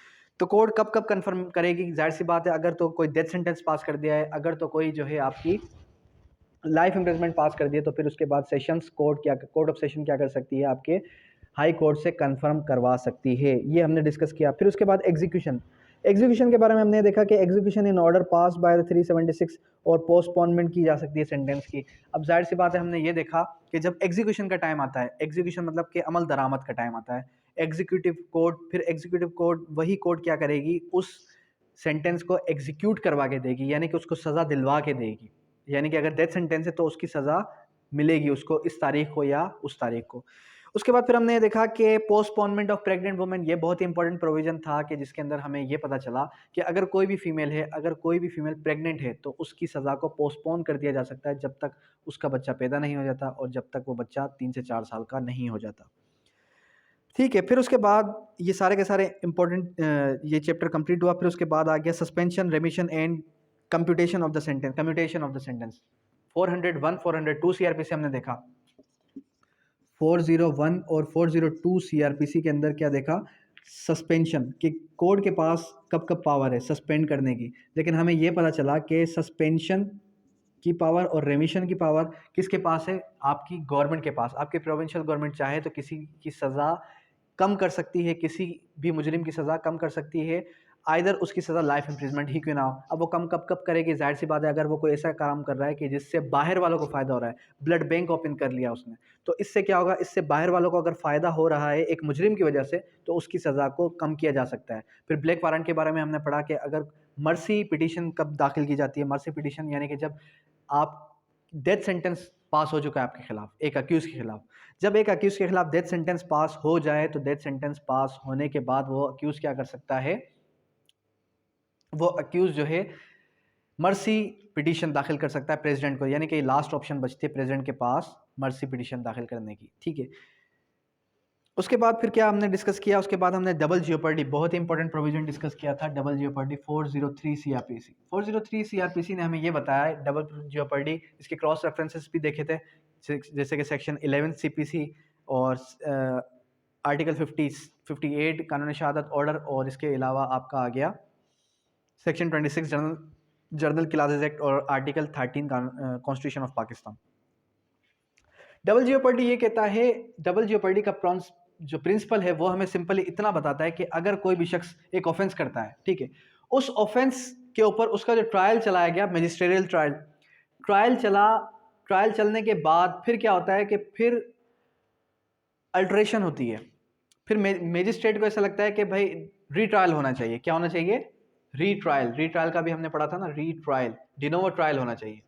[SPEAKER 1] तो कोर्ट कब कब कन्फर्म करेगी? जाहिर सी बात है, अगर तो कोई डेथ सेंटेंस पास कर दिया है, अगर तो कोई जो है आपकी लाइफ इम्प्रिजनमेंट पास कर दिया, तो फिर उसके बाद सेशंस कोर्ट ऑफ सेशन क्या कर सकती है, आपके हाई कोर्ट से कंफर्म करवा सकती है। ये हमने डिस्कस किया। फिर उसके बाद एग्जीक्यूशन के बारे में हमने देखा कि execution in order pass by the 376 और पोस्टपोनमेंट की जा सकती है सेंटेंस की। अब जाहिर सी बात है, हमने ये देखा कि जब एग्जीक्यूशन का टाइम आता है, एग्जीक्यूशन मतलब कि अमल दरामद का टाइम आता है, एग्जीक्यूटिव कोर्ट वही कोर्ट क्या करेगी, उस सेंटेंस को एग्जीक्यूट करवा के देगी, यानी कि उसको सज़ा दिलवा के देगी। यानी कि अगर डेथ सेंटेंस है तो उसकी सज़ा मिलेगी उसको इस तारीख को या उस तारीख को। उसके बाद फिर हमने ये देखा कि पोस्टपोनमेंट ऑफ प्रेग्नेंट वुमेन, ये बहुत ही इंपॉर्टेंट प्रोविजन था कि जिसके अंदर हमें ये पता चला कि अगर कोई भी फीमेल प्रेग्नेंट है तो उसकी सज़ा को पोस्टपोन कर दिया जा सकता है जब तक उसका बच्चा पैदा नहीं हो जाता और जब तक वो बच्चा 3 से 4 साल का नहीं हो जाता। ठीक है, फिर उसके बाद ये सारे के सारे इंपॉर्टेंट ये चैप्टर कंप्लीट हुआ। फिर उसके बाद आ गया suspension, रेमिशन and computation of the sentence. 401 402 CrPC हमने देखा। 401 और 402 सीआरपीसी के अंदर क्या देखा, सस्पेंशन कि कोर्ट के पास कब कब पावर है सस्पेंड करने की, लेकिन हमें यह पता चला कि सस्पेंशन की पावर और रेमिशन की पावर किसके पास है, आपकी गवर्नमेंट के पास। आपकी प्रोविंशियल गवर्नमेंट चाहे तो किसी की सज़ा कम कर सकती है, किसी भी मुजरिम की सज़ा कम कर सकती है, आइदर उसकी सज़ा लाइफ इम्प्रिजमेंट ही क्यों ना हो। अब वो कम कब कब करेगी, जाहिर सी बात है, अगर वो कोई ऐसा काम कर रहा है कि जिससे बाहर वालों को फ़ायदा हो रहा है, ब्लड बैंक ओपन कर लिया उसने, तो इससे क्या होगा, इससे बाहर वालों को अगर फ़ायदा हो रहा है एक मुजरिम की वजह से, तो उसकी सज़ा को कम किया जा सकता है। फिर ब्लैक वारंट के बारे में हमने पढ़ा कि अगर मर्सी पिटीशन कब दाखिल की जाती है, मर्सी पिटीशन यानी कि जब आप डेथ सेंटेंस पास हो चुका है आपके खिलाफ, एक अक्यूज़ के खिलाफ। जब एक अक्यूज़ के खिलाफ डेथ सेंटेंस पास हो जाए तो डेथ सेंटेंस पास होने के बाद वो अक्यूज़ क्या कर सकता है, वो अक्यूज़ जो है मर्सी पिटीशन दाखिल कर सकता है प्रेसिडेंट को, यानी कि लास्ट ऑप्शन बचती है प्रेसिडेंट के पास मर्सी पिटीशन दाखिल करने की। ठीक है, उसके बाद फिर क्या हमने डिस्कस किया, उसके बाद हमने डबल जियोपर्डी, बहुत ही इंपॉर्टेंट प्रोविजन डिस्कस किया था, डबल जियोपर्डी 403 सीआरपीसी। 403 सीआरपीसी ने हमें ये बताया है डबल जियोपर्डी, इसके क्रॉस रेफरेंसेस भी देखे थे, जैसे कि सेक्शन 11 सीपीसी और आर्टिकल 58 कानून शहादत ऑर्डर, और इसके अलावा आपका आ गया सेक्शन 26 जर्नल क्लासेस एक्ट और article 13 constitution of Pakistan. Double jeopardy ये कहता है, डबल जियोपर्डी का जो प्रिंसिपल है वो हमें सिंपली इतना बताता है कि अगर कोई भी शख्स एक ऑफेंस करता है, ठीक है, उस ऑफेंस के ऊपर उसका जो ट्रायल चलाया गया, मैजिस्ट्रेरियल ट्रायल चलने के बाद फिर क्या होता है कि फिर अल्टरेशन होती है, फिर मैजिस्ट्रेट को ऐसा लगता है कि भाई रीट्रायल होना चाहिए। क्या होना चाहिए, रीट्रायल का भी हमने पढ़ा था ना, रीट्रायल डिनोवो ट्रायल होना चाहिए,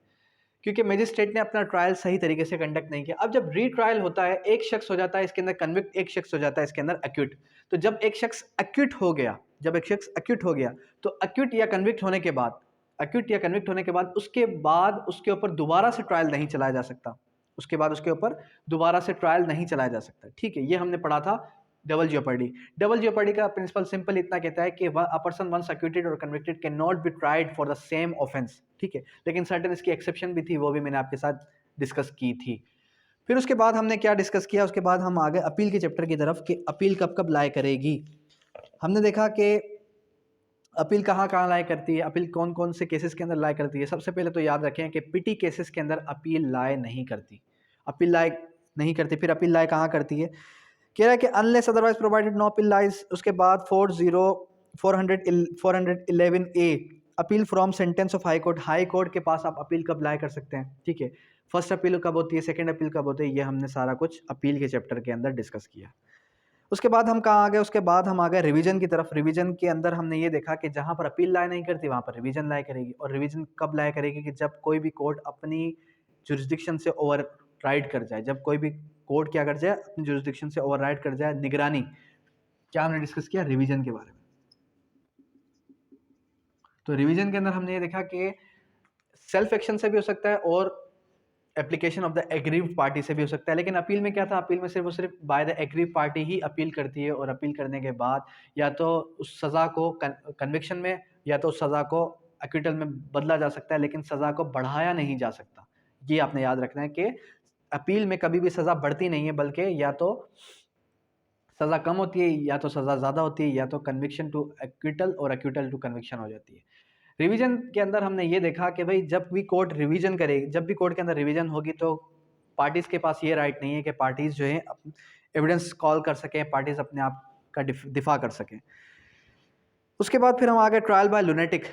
[SPEAKER 1] क्योंकि मैजिस्ट्रेट ने अपना ट्रायल सही तरीके से कंडक्ट नहीं किया। अब जब रीट्रायल होता है, एक शख्स हो जाता है इसके अंदर कन्विक्ट, एक शख्स हो जाता है इसके अंदर एक्यूट। तो जब एक शख्स एक्यूट हो गया, तो एक्यूट या कन्विक्ट होने के बाद उसके बाद उसके ऊपर दोबारा से ट्रायल नहीं चलाया जा सकता, ठीक है, ये हमने पढ़ा था डबल जियोपर्डी का प्रिंसिपल सिंपल इतना कहता है कि अ पर्सन वंस एक्यूटेड और convicted can not be tried for the same offence. ठीक है, लेकिन सर्टेन इसकी एक्सेप्शन भी थी, वो भी मैंने आपके साथ डिस्कस की थी। फिर उसके बाद हमने क्या डिस्कस किया, उसके बाद हम आ गए अपील के चैप्टर की तरफ कि अपील कब कब लाए करेगी। हमने देखा कि अपील कहाँ कहाँ लाए करती है, अपील कौन कौन से केसेस के अंदर लाए करती है। सबसे पहले तो याद रखें कि पीटी केसेस के अंदर अपील लाए नहीं करती, फिर अपील लाए कहाँ करती है, कह रहा है कि unless otherwise provided no appeal lies. उसके बाद 411 A appeal from sentence of high court के पास आप अपील कब लाए कर सकते हैं। ठीक है, फर्स्ट अपील कब होती है, सेकंड अपील कब होती है, ये हमने सारा कुछ अपील के चैप्टर के अंदर डिस्कस किया। उसके बाद हम कहाँ आ गए, उसके बाद हम आ गए रिवीजन की तरफ। रिवीजन के अंदर हमने ये देखा कि जहाँ पर अपील लाए नहीं करती वहाँ पर रिवीजन लाए करेगी, और रिवीजन कब लाए करेगी, कि जब कोई भी कोर्ट अपनी जुरिस्डिक्शन से ओवर राइड कर जाए, जब कोई भी कोर्ट क्या कर जाए, अपनी जुरिस्डिक्शन से ओवरराइड कर जाए निगरानी। क्या हमने डिस्कस किया रिवीजन के बारे में। तो रिवीजन के अंदर हमने ये देखा कि सेल्फ एक्शन से भी हो सकता है और application of the aggrieved party से भी हो सकता है, लेकिन अपील में क्या था, अपील में सिर्फ और सिर्फ by the aggrieved party he appeal करती है, और अपील करने के बाद या तो उस सज़ा को कन्विक्शन में या तो उस सज़ा को एक्विटल में बदला जा सकता है, लेकिन सज़ा को बढ़ाया नहीं जा सकता। ये आपने याद रखना है कि अपील में कभी भी सज़ा बढ़ती नहीं है, बल्कि या तो सज़ा कम होती है या तो सज़ा ज़्यादा होती है, या तो कन्विक्शन टू एक्विटल और एक्विटल टू कन्विक्शन हो जाती है। रिवीजन के अंदर हमने ये देखा कि भाई जब भी कोर्ट रिवीजन करेगी, जब भी कोर्ट के अंदर रिवीजन होगी, तो पार्टीज़ के पास ये राइट नहीं है कि पार्टीज़ जो है एविडेंस कॉल कर सकें, पार्टीज़ अपने आप का दिफा कर सकें। उसके बाद फिर हम आ गए ट्रायल बाय लुनेटिक।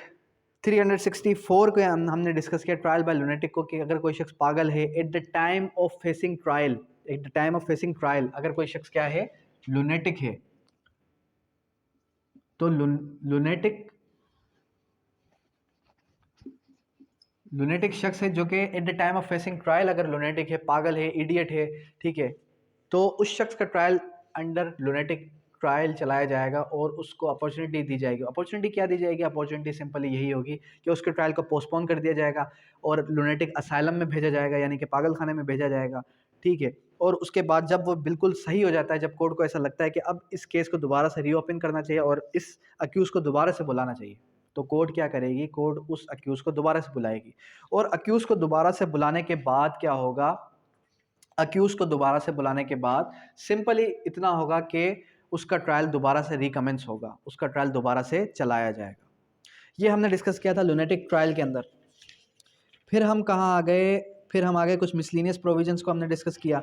[SPEAKER 1] 364 को हमने डिस्कस किया ट्रायल बाय लुनेटिक को, कि अगर कोई शख्स पागल है at the time of facing trial, at the time of facing trial अगर कोई शख्स क्या है, लुनेटिक है, तो लुनेटिक शख्स है जो कि at the time of facing trial अगर लुनेटिक है, पागल है, इडियट है, ठीक है, तो उस शख्स का ट्रायल अंडर लुनेटिक ट्रायल चलाया जाएगा और उसको अपॉर्चुनिटी दी जाएगी। अपॉर्चुनिटी क्या दी जाएगी? अपॉर्चुनिटी सिंपली यही होगी कि उसके ट्रायल को पोस्टपोन कर दिया जाएगा और लुनेटिक असाइलम में भेजा जाएगा, यानी कि पागल खाने में भेजा जाएगा, ठीक है। और उसके बाद जब वो बिल्कुल सही हो जाता है, जब कोर्ट को ऐसा लगता है कि अब इस केस को दोबारा से रीओपन करना चाहिए और इस अक्यूज़ को दोबारा से बुलाना चाहिए, तो कोर्ट क्या करेगी? कोर्ट उस अक्यूज़ को दोबारा से बुलाएगी। और अक्यूज़ को दोबारा से बुलाने के बाद क्या होगा? अक्यूज़ को दोबारा से बुलाने के बाद सिंपली इतना होगा कि उसका ट्रायल दोबारा से रिकमेंस होगा, उसका ट्रायल दोबारा से चलाया जाएगा। ये हमने डिस्कस किया था लुनेटिक ट्रायल के अंदर। फिर हम कहाँ आ गए? फिर हम आ गए कुछ मिसलिनियस प्रोविजंस को हमने डिस्कस किया।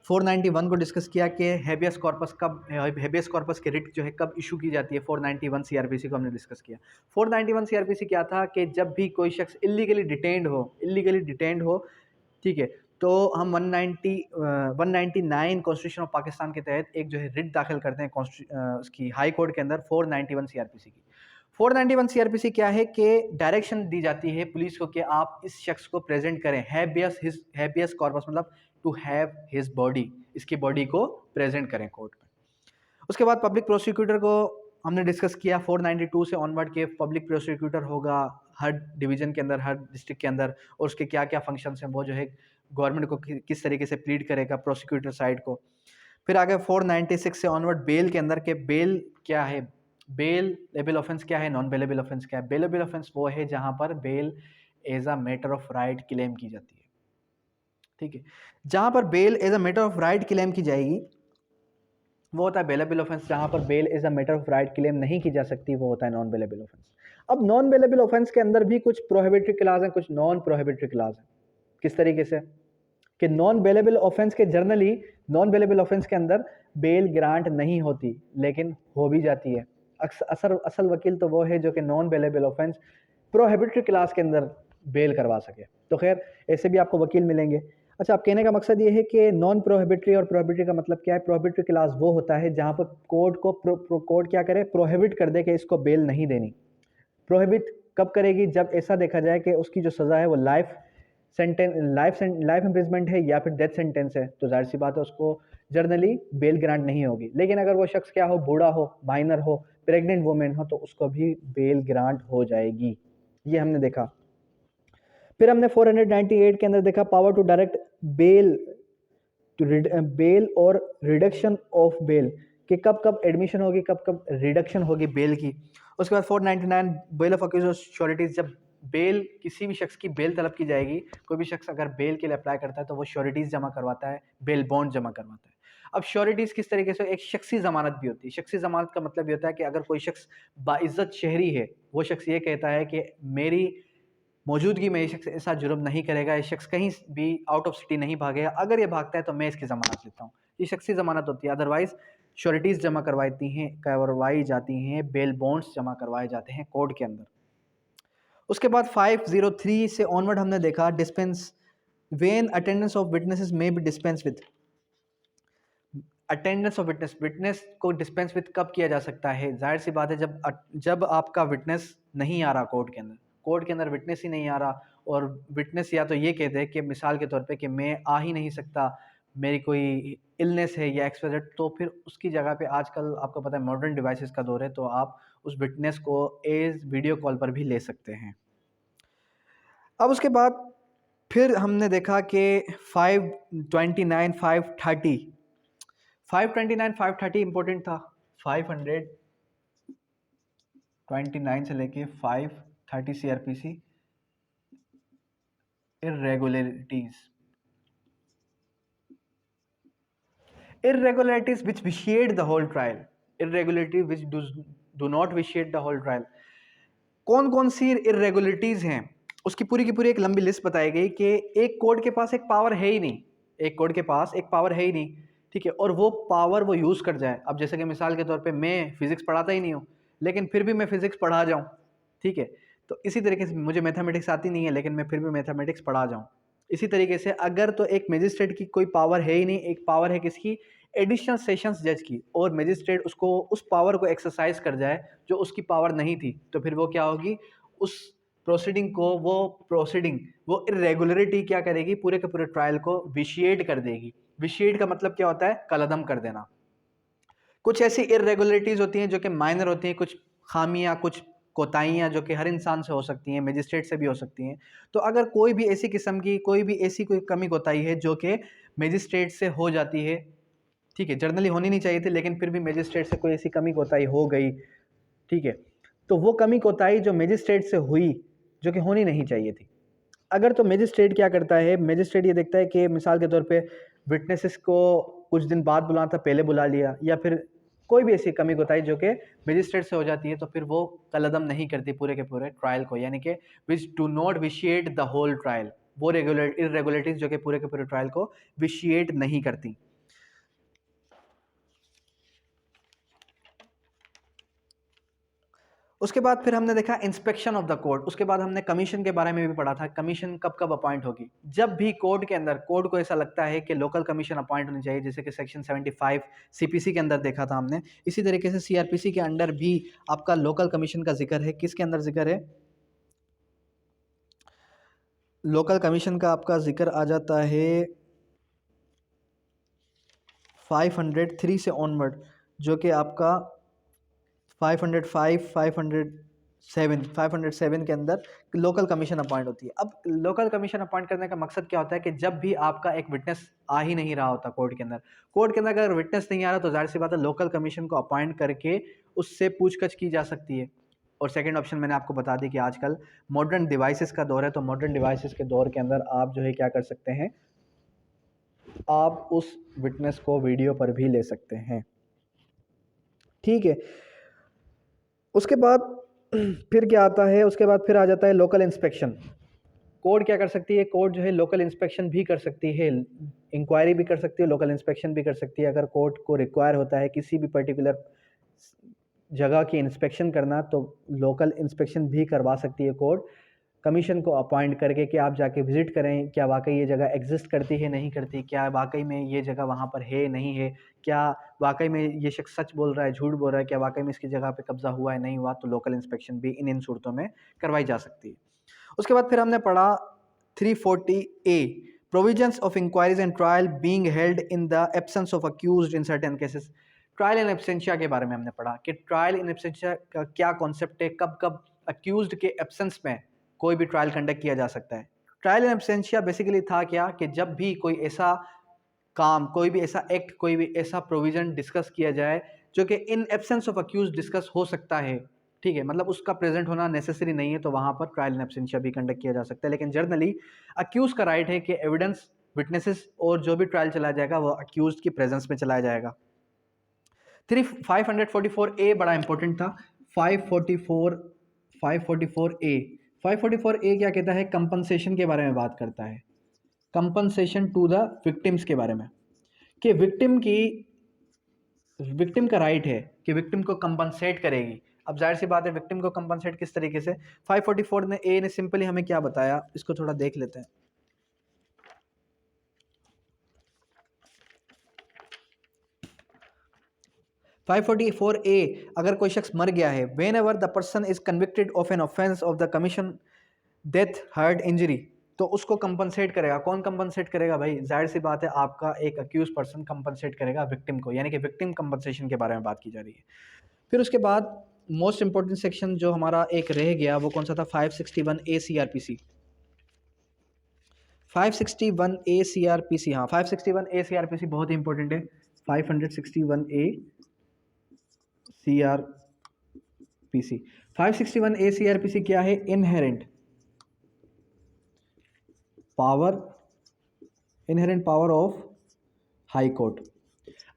[SPEAKER 1] 491 को डिस्कस किया कि हेबियस कॉर्पस कब, हेबियस कॉर्पस की रिट जो है कब इशू की जाती है। 491 सीआरपीसी को हमने डिस्कस किया। 491 सीआरपीसी क्या था कि जब भी कोई शख्स इल्लीगली डिटेन्ड हो, ठीक है, तो हम 199 कॉन्स्टिट्यूशन ऑफ पाकिस्तान के तहत एक जो है रिट दाखिल करते हैं उसकी हाई कोर्ट के अंदर 491 सीआरपीसी की। 491 सीआरपीसी क्या है कि डायरेक्शन दी जाती है पुलिस को कि आप इस शख्स को प्रेजेंट करें, हैबियस कॉर्पस मतलब टू हैव हिज बॉडी, इसकी बॉडी को प्रेजेंट करें कोर्ट में। उसके बाद पब्लिक प्रोसिक्यूटर को हमने डिस्कस किया 492 से ऑनवर्ड के पब्लिक प्रोसिक्यूटर होगा हर डिवीजन के अंदर, हर डिस्ट्रिक्ट के अंदर, और उसके क्या क्या फंक्शंस हैं, वो जो है गवर्नमेंट को किस तरीके से प्लीड करेगा प्रोसिक्यूटर साइड को। फिर आगे 496 से ऑनवर्ड बेल के अंदर के बेल क्या है, बेल लेबल ऑफेंस क्या है, नॉन बेलेबल ऑफेंस क्या है। बेलेबल ऑफेंस वो है जहां पर bail as a matter of right claim की जाती है, ठीक है। जहां पर bail as a matter of right claim की जाएगी वो होता है बेलेबल ऑफेंस। जहां पर bail as a matter of right claim नहीं की जा सकती वो होता है नॉन बेलेबल ऑफेंस। अब नॉन बेलेबल ऑफेंस के अंदर भी कुछ प्रोहिबिटरी क्लास हैं, कुछ नॉन प्रोहिबिटरी क्लास हैं। किस तरीके से कि नॉन बेलेबल ऑफेंस के जनरली नॉन बेलेबल ऑफेंस के अंदर बेल ग्रांट नहीं होती, लेकिन हो भी जाती है। असल वकील तो वो है जो कि non bailable offence prohibitory class के अंदर बेल करवा सके। तो खैर ऐसे भी आपको वकील मिलेंगे। अच्छा, आप कहने का मकसद ये है कि नॉन प्रोहिबिटरी और प्रोहिबिटरी का मतलब क्या है? प्रोहिबिटरी क्लास वो होता है जहां पर कोर्ट क्या करे, प्रोहिबिट कर दे कि इसको बेल नहीं देनी। प्रोहिबिट कब करेगी? जब ऐसा देखा जाए कि उसकी जो सज़ा है वो लाइफ इम्प्रिजमेंट है या फिर डेथ सेंटेंस है, तो जाहिर सी बात है उसको जर्नली बेल ग्रांट नहीं होगी। लेकिन अगर वो शख्स क्या हो, बूढ़ा हो, माइनर हो, प्रेग्नेंट वुमेन हो, तो उसको भी बेल ग्रांट हो जाएगी। ये हमने देखा। फिर हमने 498 के अंदर देखा power to direct bail bail और रिडक्शन ऑफ बेल, कि कब कब एडमिशन होगी, कब कब रिडक्शन होगी बेल की। उसके बाद 499 बेल ऑफ अक्यूज श्योरिटीज, जब बेल किसी भी शख्स की बेल तलब की जाएगी, कोई भी शख्स अगर बेल के लिए अप्लाई करता है तो वो श्योरिटीज जमा करवाता है, बेल बॉन्ड जमा करवाता है। अब श्योरिटीज किस तरीके से? एक शख्सी जमानत भी होती है। शख्सी जमानत का मतलब ये होता है कि अगर कोई शख्स बाइज्जत शहरी है, वो शख्स ये कहता है कि मेरी मौजूदगी में ये शख्स ऐसा जुर्म नहीं करेगा, ये शख्स कहीं भी आउट ऑफ सिटी नहीं भागेगा, अगर ये भागता है तो मैं इसकी ज़मानत लेता हूँ, ये शख्सी ज़मानत होती है। अदरवाइज़ श्योरिटीज़ जमा करवाई जाती हैं, बेल बॉन्ड्स जमा करवाए जाते हैं कोर्ट के अंदर। उसके बाद 503 से ऑनवर्ड हमने देखा dispense when attendance of witnesses में be dispense with. Attendance of witness को डिस्पेंस विद कब किया जा सकता है? जाहिर सी बात है जब आपका विटनेस नहीं आ रहा कोर्ट के अंदर विटनेस ही नहीं आ रहा, और विटनेस या तो ये कहते हैं कि मिसाल के तौर पे कि मैं आ ही नहीं सकता, मेरी कोई इलनेस है या एक्सपेक्टेड, तो फिर उसकी जगह पे आजकल आपको पता है मॉडर्न डिवाइसेस का दौर है, तो आप उस विटनेस को एज वीडियो कॉल पर भी ले सकते हैं। अब उसके बाद फिर हमने देखा कि 529 530 529 530 इंपॉर्टेंट था। 529 से लेके 530 30 CRPC irregularities which vitiate the whole trial, irregularities which do not vitiate the whole trial. कौन कौन सी इरेगुलरिटीज हैं उसकी पूरी की पूरी एक लंबी लिस्ट बताई गई कि एक कोर्ट के पास एक पावर है ही नहीं, एक कोर्ट के पास एक पावर है ही नहीं, ठीक है, और वो पावर वो यूज़ कर जाए। अब जैसे कि मिसाल के तौर पे मैं फिजिक्स पढ़ाता ही नहीं हूँ, लेकिन फिर भी मैं फिजिक्स पढ़ा जाऊँ, ठीक है, तो इसी तरीके से मुझे मैथमेटिक्स आती नहीं है लेकिन मैं फिर भी मैथमेटिक्स पढ़ा जाऊँ। इसी तरीके से अगर तो एक मजिस्ट्रेट की कोई पावर है ही नहीं, एक पावर है किसकी, एडिशनल सेशंस जज की, और मजिस्ट्रेट उसको उस पावर को एक्सरसाइज कर जाए जो उसकी पावर नहीं थी, तो फिर वो क्या होगी, उस प्रोसीडिंग को वो इरेगुलरिटी क्या करेगी, पूरे के पूरे ट्रायल को विशिएट कर देगी। विशिएट का मतलब क्या होता है, कलअदम कर देना। कुछ ऐसी इरेगुलरिटीज होती हैं जो कि माइनर होती हैं, कुछ खामियां, कुछ कोताहियां जो कि हर इंसान से हो सकती हैं, मजिस्ट्रेट से भी हो सकती हैं। तो अगर कोई भी ऐसी किस्म की कोई कमी कोताही है जो कि मजिस्ट्रेट से हो जाती है, ठीक है, जर्नली होनी नहीं चाहिए थी लेकिन फिर भी मजिस्ट्रेट से कोई ऐसी कमी कोताही हो गई, ठीक है, तो वो कमी कोताही जो मजिस्ट्रेट से हुई जो कि होनी नहीं चाहिए थी, अगर तो मजिस्ट्रेट क्या करता है, मजिस्ट्रेट ये देखता है कि मिसाल के तौर पे विटनेसेस को कुछ दिन बाद बुलाना था, पहले बुला लिया, या फिर कोई भी ऐसी कमी कोताही जो कि मजिस्ट्रेट से हो जाती है, तो फिर वो कलअदम नहीं करती पूरे के पूरे ट्रायल को, यानी कि which do not vitiate the whole trial, वो इरेगुलरिटीज जो कि पूरे के पूरे ट्रायल को विशिएट नहीं करती। उसके बाद फिर हमने देखा इंस्पेक्शन ऑफ द कोर्ट, उसके बाद हमने कमीशन के बारे में भी पढ़ा था, कमीशन कब कब अपॉइंट होगी। जब भी कोर्ट के अंदर कोर्ट को ऐसा लगता है कि लोकल कमीशन अपॉइंट होनी चाहिए, जैसे कि सेक्शन 75 सीपीसी के अंदर देखा था हमने, इसी तरीके से सीआरपीसी के अंदर भी आपका लोकल कमीशन का जिक्र है। किसके अंदर जिक्र है, लोकल कमीशन का आपका जिक्र आ जाता है 503 से ऑनवर्ड, जो कि आपका 505, 507 के अंदर लोकल कमीशन अपॉइंट होती है। अब लोकल कमीशन अपॉइंट करने का मकसद क्या होता है कि जब भी आपका एक विटनेस आ ही नहीं रहा होता कोर्ट के अंदर अगर विटनेस नहीं आ रहा तो जाहिर सी बात है लोकल कमीशन को अपॉइंट करके उससे पूछताछ की जा सकती है। और सेकंड ऑप्शन मैंने आपको बता दी कि आजकल मॉडर्न डिवाइसेस का दौर है, तो मॉडर्न डिवाइसेस के दौर के अंदर आप जो है क्या कर सकते हैं, आप उस विटनेस को वीडियो पर भी ले सकते हैं, ठीक है। उसके बाद फिर क्या आता है, उसके बाद फिर आ जाता है लोकल इंस्पेक्शन। कोर्ट क्या कर सकती है, कोर्ट जो है लोकल इंस्पेक्शन भी कर सकती है, इंक्वायरी भी कर सकती है, लोकल इंस्पेक्शन भी कर सकती है। अगर कोर्ट को रिक्वायर होता है किसी भी पर्टिकुलर जगह की इंस्पेक्शन करना, तो लोकल इंस्पेक्शन भी करवा सकती है कोर्ट, कमीशन को अपॉइंट करके कि आप जाके विजिट करें, क्या वाकई ये जगह एग्जिस्ट करती है नहीं करती, क्या वाकई में ये जगह वहाँ पर है नहीं है, क्या वाकई में ये शख्स सच बोल रहा है झूठ बोल रहा है, क्या वाकई में इसकी जगह पे कब्जा हुआ है नहीं हुआ, तो लोकल इंस्पेक्शन भी इन सूरतों में करवाई जा सकती है। उसके बाद फिर हमने पढ़ा 340A, provisions of inquiries and trial being held in the absence of accused in certain cases. Trial in absentia के बारे में हमने पढ़ा कि ट्रायल इन एब्सेंशिया का क्या कॉन्सेप्ट है, कब कब अक्यूज्ड के एब्सेंस में कोई भी ट्रायल कंडक्ट किया जा सकता है। ट्रायल इन एब्सेंशिया बेसिकली था क्या कि जब भी कोई ऐसा काम, कोई भी ऐसा एक्ट, कोई भी ऐसा प्रोविजन डिस्कस किया जाए जो कि in absence of accused discuss हो सकता है, ठीक है, मतलब उसका प्रेजेंट होना नेसेसरी नहीं है, तो वहां पर ट्रायल इन एब्सेंशिया भी कंडक्ट किया जा सकता है। लेकिन जर्नली अक्यूज का राइट है कि एविडेंस, विटनेसेस और जो भी ट्रायल चलाया जाएगा वो अक्यूज की प्रेजेंस में चलाया जाएगा। 544A बड़ा इंपॉर्टेंट था। 544A 544A क्या कहता है, कंपनसेशन के बारे में बात करता है, कंपनसेशन टू द विक्टिम्स के बारे में, कि विक्टिम का राइट है कि विक्टिम को कंपनसेट करेगी। अब जाहिर सी बात है विक्टिम को कंपनसेट किस तरीके से, 544 ने ए ने सिंपली हमें क्या बताया, इसको थोड़ा देख लेते हैं। 544A, अगर कोई शख्स मर गया है, whenever the person is convicted of an offence of the commission death, hurt, injury, तो उसको कंपनसेट करेगा। कौन कंपनसेट करेगा भाई, जाहिर सी बात है आपका एक अक्यूज पर्सन कंपनसेट करेगा विक्टिम को, यानी कि विक्टिम कंपनसेशन के बारे में बात की जा रही है। फिर उसके बाद मोस्ट इंपॉर्टेंट सेक्शन जो हमारा एक रह गया वो कौन सा था, 561A CRPC। 561A CRPC, हाँ 561A CRPC बहुत ही इंपॉर्टेंट है। 561A CRPC 561A CRPC क्या है? Inherent power of high court.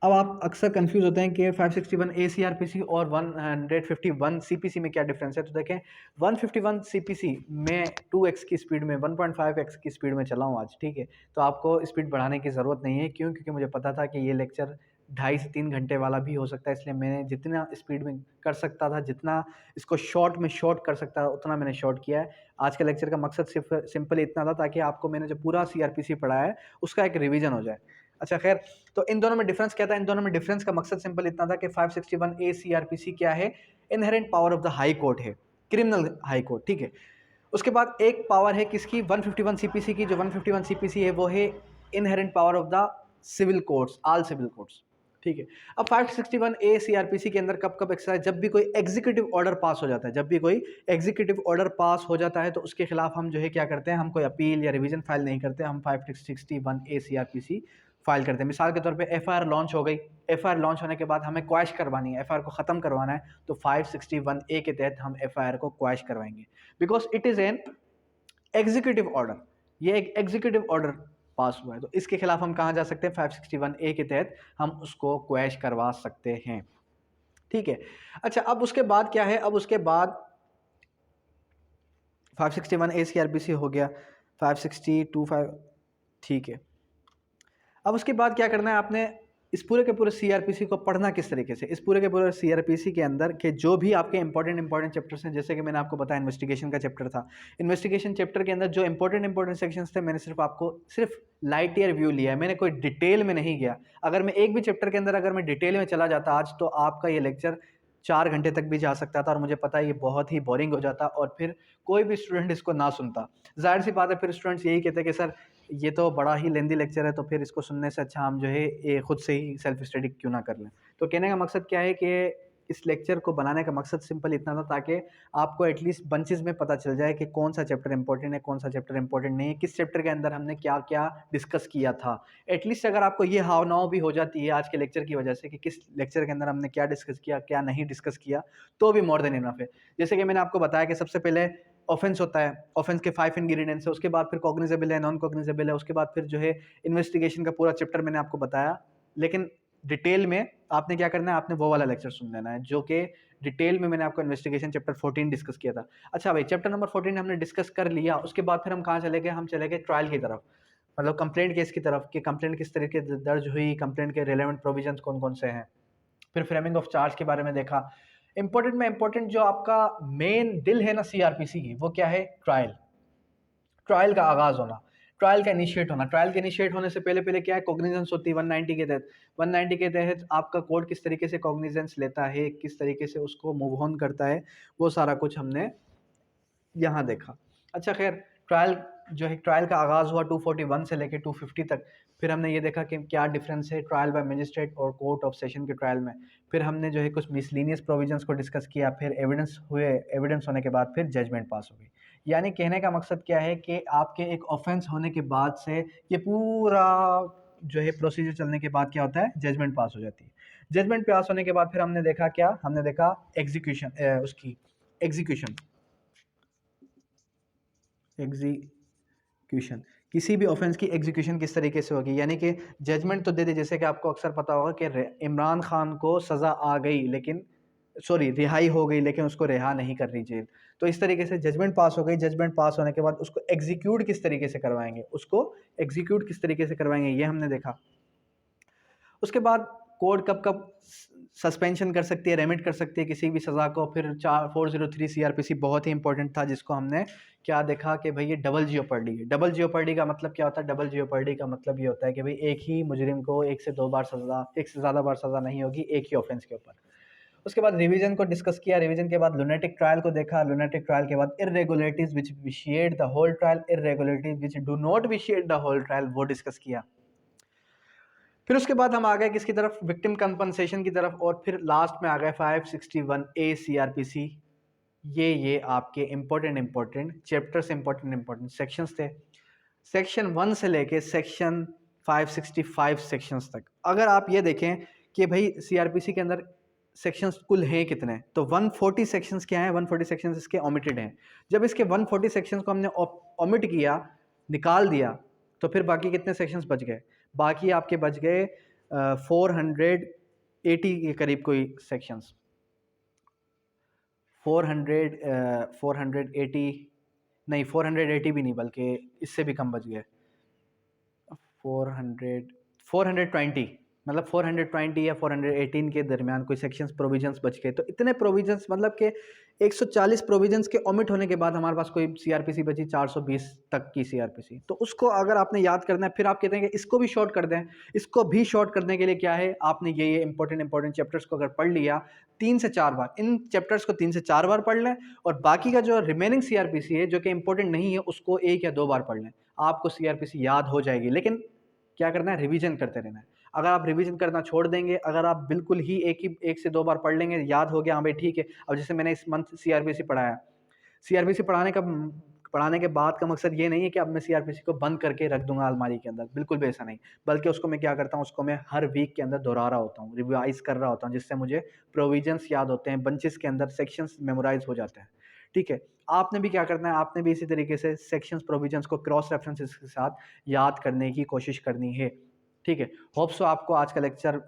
[SPEAKER 1] अब आप अक्सर कंफ्यूज होते हैं कि 561A CRPC और 151 CPC में क्या डिफरेंस है। तो देखें 151 CPC में 2x की स्पीड में 1.5x की स्पीड में चला हूँ आज, ठीक है। तो आपको स्पीड बढ़ाने की ज़रूरत नहीं है। क्यों? क्योंकि मुझे पता था कि ये लेक्चर 2.5 से 3 घंटे वाला भी हो सकता है, इसलिए मैंने जितना स्पीड में कर सकता था, जितना इसको शॉर्ट कर सकता था, उतना मैंने शॉर्ट किया है। आज के लेक्चर का मकसद सिर्फ सिंपल इतना था ताकि आपको मैंने जो पूरा CRPC पढ़ाया है उसका एक रिवीजन हो जाए। अच्छा खैर, तो इन दोनों में डिफरेंस क्या था? इन दोनों में डिफरेंस का मकसद सिंपल इतना था कि 561A CRPC क्या है? Inherent power of the high court है, क्रिमिनल हाई कोर्ट, ठीक है। उसके बाद एक पावर है किसकी? 151 CPC की। जो 151 CPC है वो है inherent power of the civil courts, all civil courts, ठीक है। अब 561A CRPC के अंदर कब कब एक्सरसाइज, जब भी कोई एग्जीक्यूटिव ऑर्डर पास हो जाता है, जब भी कोई एग्जीक्यूटिव ऑर्डर पास हो जाता है तो उसके खिलाफ हम जो है क्या करते हैं, हम कोई अपील या रिवीजन फाइल नहीं करते, हम 561A CRPC फाइल करते हैं। मिसाल के तौर पे FIR लॉन्च हो गई, FIR लॉन्च होने के बाद हमें क्वैश करवानी है, FIR को ख़त्म करवाना है, तो 561A के तहत हम FIR को क्वैश करवाएंगे, because it is an executive order. ये एक एग्जीक्यूटिव ऑर्डर पास हुआ है, तो इसके खिलाफ हम कहाँ जा सकते हैं? 561A के तहत हम उसको क्वैश करवा सकते हैं, ठीक है। अच्छा, अब उसके बाद क्या है? अब उसके बाद 561A CRPC हो गया, 56025, ठीक है। अब उसके बाद क्या करना है आपने? इस पूरे के पूरे CRPC को पढ़ना किस तरीके से? इस पूरे के पूरे CRPC के अंदर के जो भी आपके इंपॉर्टेंट चैप्टर्स हैं, जैसे कि मैंने आपको बताया इन्वेस्टिगेशन का चैप्टर था, इन्वेस्टिगेशन चैप्टर के अंदर जो इंपॉर्टेंट सेक्शंस थे, मैंने सिर्फ लाइट ईयर व्यू लिया है, मैंने कोई डिटेल में नहीं गया। अगर मैं एक भी चैप्टर के अंदर अगर मैं डिटेल में चला जाता आज, तो आपका ये लेक्चर 4 घंटे तक भी जा सकता था, और मुझे पता है ये बहुत ही बोरिंग हो जाता, और फिर कोई भी स्टूडेंट इसको ना सुनता। जाहिर सी बात है, फिर स्टूडेंट्स यही कहते हैं कि सर ये तो बड़ा ही लेंदी लेक्चर है, तो फिर इसको सुनने से अच्छा हम जो है ये खुद से ही सेल्फ स्टडी क्यों ना कर लें। तो कहने का मकसद क्या है कि इस लेक्चर को बनाने का मकसद सिंपल इतना था ताकि आपको एटलीस्ट बंचेस में पता चल जाए कि कौन सा चैप्टर इंपॉर्टेंट है, कौन सा चैप्टर इंपॉर्टेंट नहीं है, किस चैप्टर के अंदर हमने क्या क्या डिस्कस किया था। एटलीस्ट अगर आपको ये हावनाव भी हो जाती है आज के लेक्चर की वजह से कि किस लेक्चर के अंदर हमने क्या डिस्कस किया, क्या नहीं डिस्कस किया, तो भी मोर देन इनफ है। जैसे कि मैंने आपको बताया कि सबसे पहले ऑफेंस होता है, ऑफेंस के 5 इंग्रेडिएंट्स है, उसके बाद फिर कॉग्निजेबल है, नॉन कॉग्निजेबल है, उसके बाद फिर जो है इन्वेस्टिगेशन का पूरा चैप्टर मैंने आपको बताया। लेकिन डिटेल में आपने क्या करना है? आपने वो वाला लेक्चर सुन लेना है जो कि डिटेल में मैंने आपको इन्वेस्टिगेशन चैप्टर 14 डिस्कस किया था। अच्छा भाई, चैप्टर नंबर 14 हमने डिस्कस कर लिया, उसके बाद फिर हम कहाँ चले गए? हम चले गए ट्रायल की तरफ, मतलब कंप्लेंट केस की तरफ, कि कंप्लेंट किस तरीके से दर्ज हुई, कंप्लेंट के रिलेवेंट प्रोविजंस कौन कौन से हैं। फिर फ्रेमिंग ऑफ चार्ज के बारे में देखा। इंपॉर्टेंट में इंपॉर्टेंट जो आपका मेन दिल है ना CRPC की, वो क्या है? ट्रायल। ट्रायल का आगाज होना, ट्रायल का इनिशिएट होना। ट्रायल के इनिशिएट होने से पहले पहले क्या है? कॉग्निजेंस होती है 190 के तहत। 190 के तहत आपका कोर्ट किस तरीके से कॉग्निजेंस लेता है, किस तरीके से उसको मूव ऑन करता है, वो सारा कुछ हमने यहाँ देखा। अच्छा खैर, ट्रायल जो है, ट्रायल का आगाज़ हुआ 241 से लेकर 250 तक। फिर हमने ये देखा कि क्या डिफरेंस है ट्रायल बाय मजिस्ट्रेट और कोर्ट ऑफ सेशन के ट्रायल में। फिर हमने जो है कुछ मिसलीनियस प्रोविजंस को डिस्कस किया। फिर एविडेंस होने के बाद फिर जजमेंट पास हो गई। यानी कहने का मकसद क्या है कि आपके एक ऑफेंस होने के बाद से ये पूरा जो है प्रोसीजर चलने के बाद क्या होता है? जजमेंट पास हो जाती है। जजमेंट पास होने के बाद फिर हमने देखा क्या? हमने देखा एग्जीक्यूशन, उसकी एग्जीक्यूशन। एग्जीक्यूशन, किसी भी ऑफेंस की एग्जीक्यूशन किस तरीके से होगी? यानी कि जजमेंट तो दे दे, जैसे कि आपको अक्सर पता होगा कि इमरान खान को सज़ा आ गई, लेकिन रिहाई हो गई, लेकिन उसको रिहा नहीं कर रही जेल। तो इस तरीके से जजमेंट पास हो गई। जजमेंट पास होने के बाद उसको एग्जीक्यूट किस तरीके से करवाएंगे, ये हमने देखा। उसके बाद कोर्ट कब कब सस्पेंशन कर सकती है, रेमिट कर सकती है किसी भी सज़ा को। फिर 403 CRPC बहुत ही इंपॉर्टेंट था, जिसको हमने क्या देखा कि भाई ये डबल जियोपर्डी है। डबल जियोपर्डी का मतलब क्या होता है? डबल जियोपर्डी का मतलब ये होता है कि भाई एक ही मुजरिम को एक से ज़्यादा बार सज़ा नहीं होगी एक ही ऑफेंस के ऊपर। उसके बाद रिवीजन को डिस्कस किया। रिवीजन के बाद लुनेटिक ट्रायल को देखा। लुनेटिक ट्रायल के बाद irregularities which vitiate the whole trial, irregularities which do not vitiate the whole trial, वो डिस्कस किया। फिर उसके बाद हम आ गए किसकी तरफ? विक्टिम कंपनसेशन की तरफ। और फिर लास्ट में आ गए 561A CRPC। ये आपके इंपॉर्टेंट चैप्टर्स, इंपॉर्टेंट सेक्शंस थे, सेक्शन 1 से लेके सेक्शन 565 सेक्शंस तक। अगर आप ये देखें कि भाई CRPC के अंदर सेक्शंस कुल हैं कितने, तो 140 सेक्शंस क्या हैं, 140 सेक्शंस इसके ओमिटेड हैं। जब इसके 140 सेक्शंस को हमने ओमिट किया, निकाल दिया, तो फिर बाकी कितने सेक्शंस बच गए, बाकी आपके बच गए 480 के करीब कोई सेक्शंस, 480 नहीं, 480 भी नहीं, बल्कि इससे भी कम बच गए, 420, मतलब 420 या 418 के दरमियान कोई सेक्शंस प्रोविजंस बच गए। तो इतने प्रोविजंस, मतलब कि 140 प्रोविजंस के ओमिट होने के बाद हमारे पास कोई सीआरपीसी बची 420 तक की सीआरपीसी। तो उसको अगर आपने याद करना है, फिर आप कहते हैं कि इसको भी शॉर्ट कर दें, इसको भी शॉर्ट करने के लिए क्या है, आपने ये इंपॉर्टेंट चैप्टर्स को अगर पढ़ लिया 3 से 4 बार, इन चैप्टर्स को 3 से 4 बार पढ़ लें, और बाकी का जो रिमेनिंग सीआरपीसी है जो कि इंपॉर्टेंट नहीं है उसको 1 या 2 बार पढ़ लें, आपको सीआरपीसी याद हो जाएगी। लेकिन क्या करना है, रिवीजन करते रहना है। अगर आप रिवीजन करना छोड़ देंगे, अगर आप बिल्कुल ही एक से दो बार पढ़ लेंगे, याद हो गया, हाँ भाई ठीक है, अब जैसे मैंने इस मंथ सीआरपीसी पढ़ाया, सीआरपीसी पढ़ाने के बाद का मकसद ये नहीं है कि अब मैं सीआरपीसी को बंद करके रख दूंगा अलमारी के अंदर, बिल्कुल भी ऐसा नहीं, बल्कि उसको मैं क्या करता हूँ, उसको मैं हर वीक के अंदर दोहरा रहा होता हूँ, रिवाइज कर रहा होता हूँ, जिससे मुझे प्रोविजंस याद होते हैं, बंचेस के अंदर सेक्शंस मेमोराइज हो जाते हैं। ठीक है, आपने भी क्या करना है, आपने भी इसी तरीके से सेक्शंस प्रोविजंस को क्रॉस रेफरेंसेस के साथ याद करने की कोशिश करनी है। ठीक है, होप सो आपको आज का लेक्चर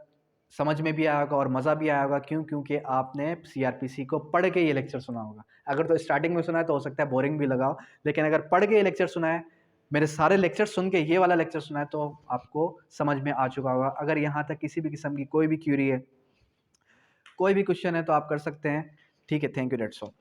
[SPEAKER 1] समझ में भी आया होगा और मज़ा भी आया होगा। क्यों? क्योंकि आपने सीआरपीसी को पढ़ के ये लेक्चर सुना होगा। अगर तो स्टार्टिंग में सुना है तो हो सकता है बोरिंग भी लगा हो, लेकिन अगर पढ़ के ये लेक्चर सुना है, मेरे सारे लेक्चर सुन के ये वाला लेक्चर सुना है, तो आपको समझ में आ चुका होगा। अगर यहाँ तक किसी भी किस्म की कोई भी क्यूरी है, कोई भी क्वेश्चन है, तो आप कर सकते हैं। ठीक है, थैंक यू, डेट्स ऑल।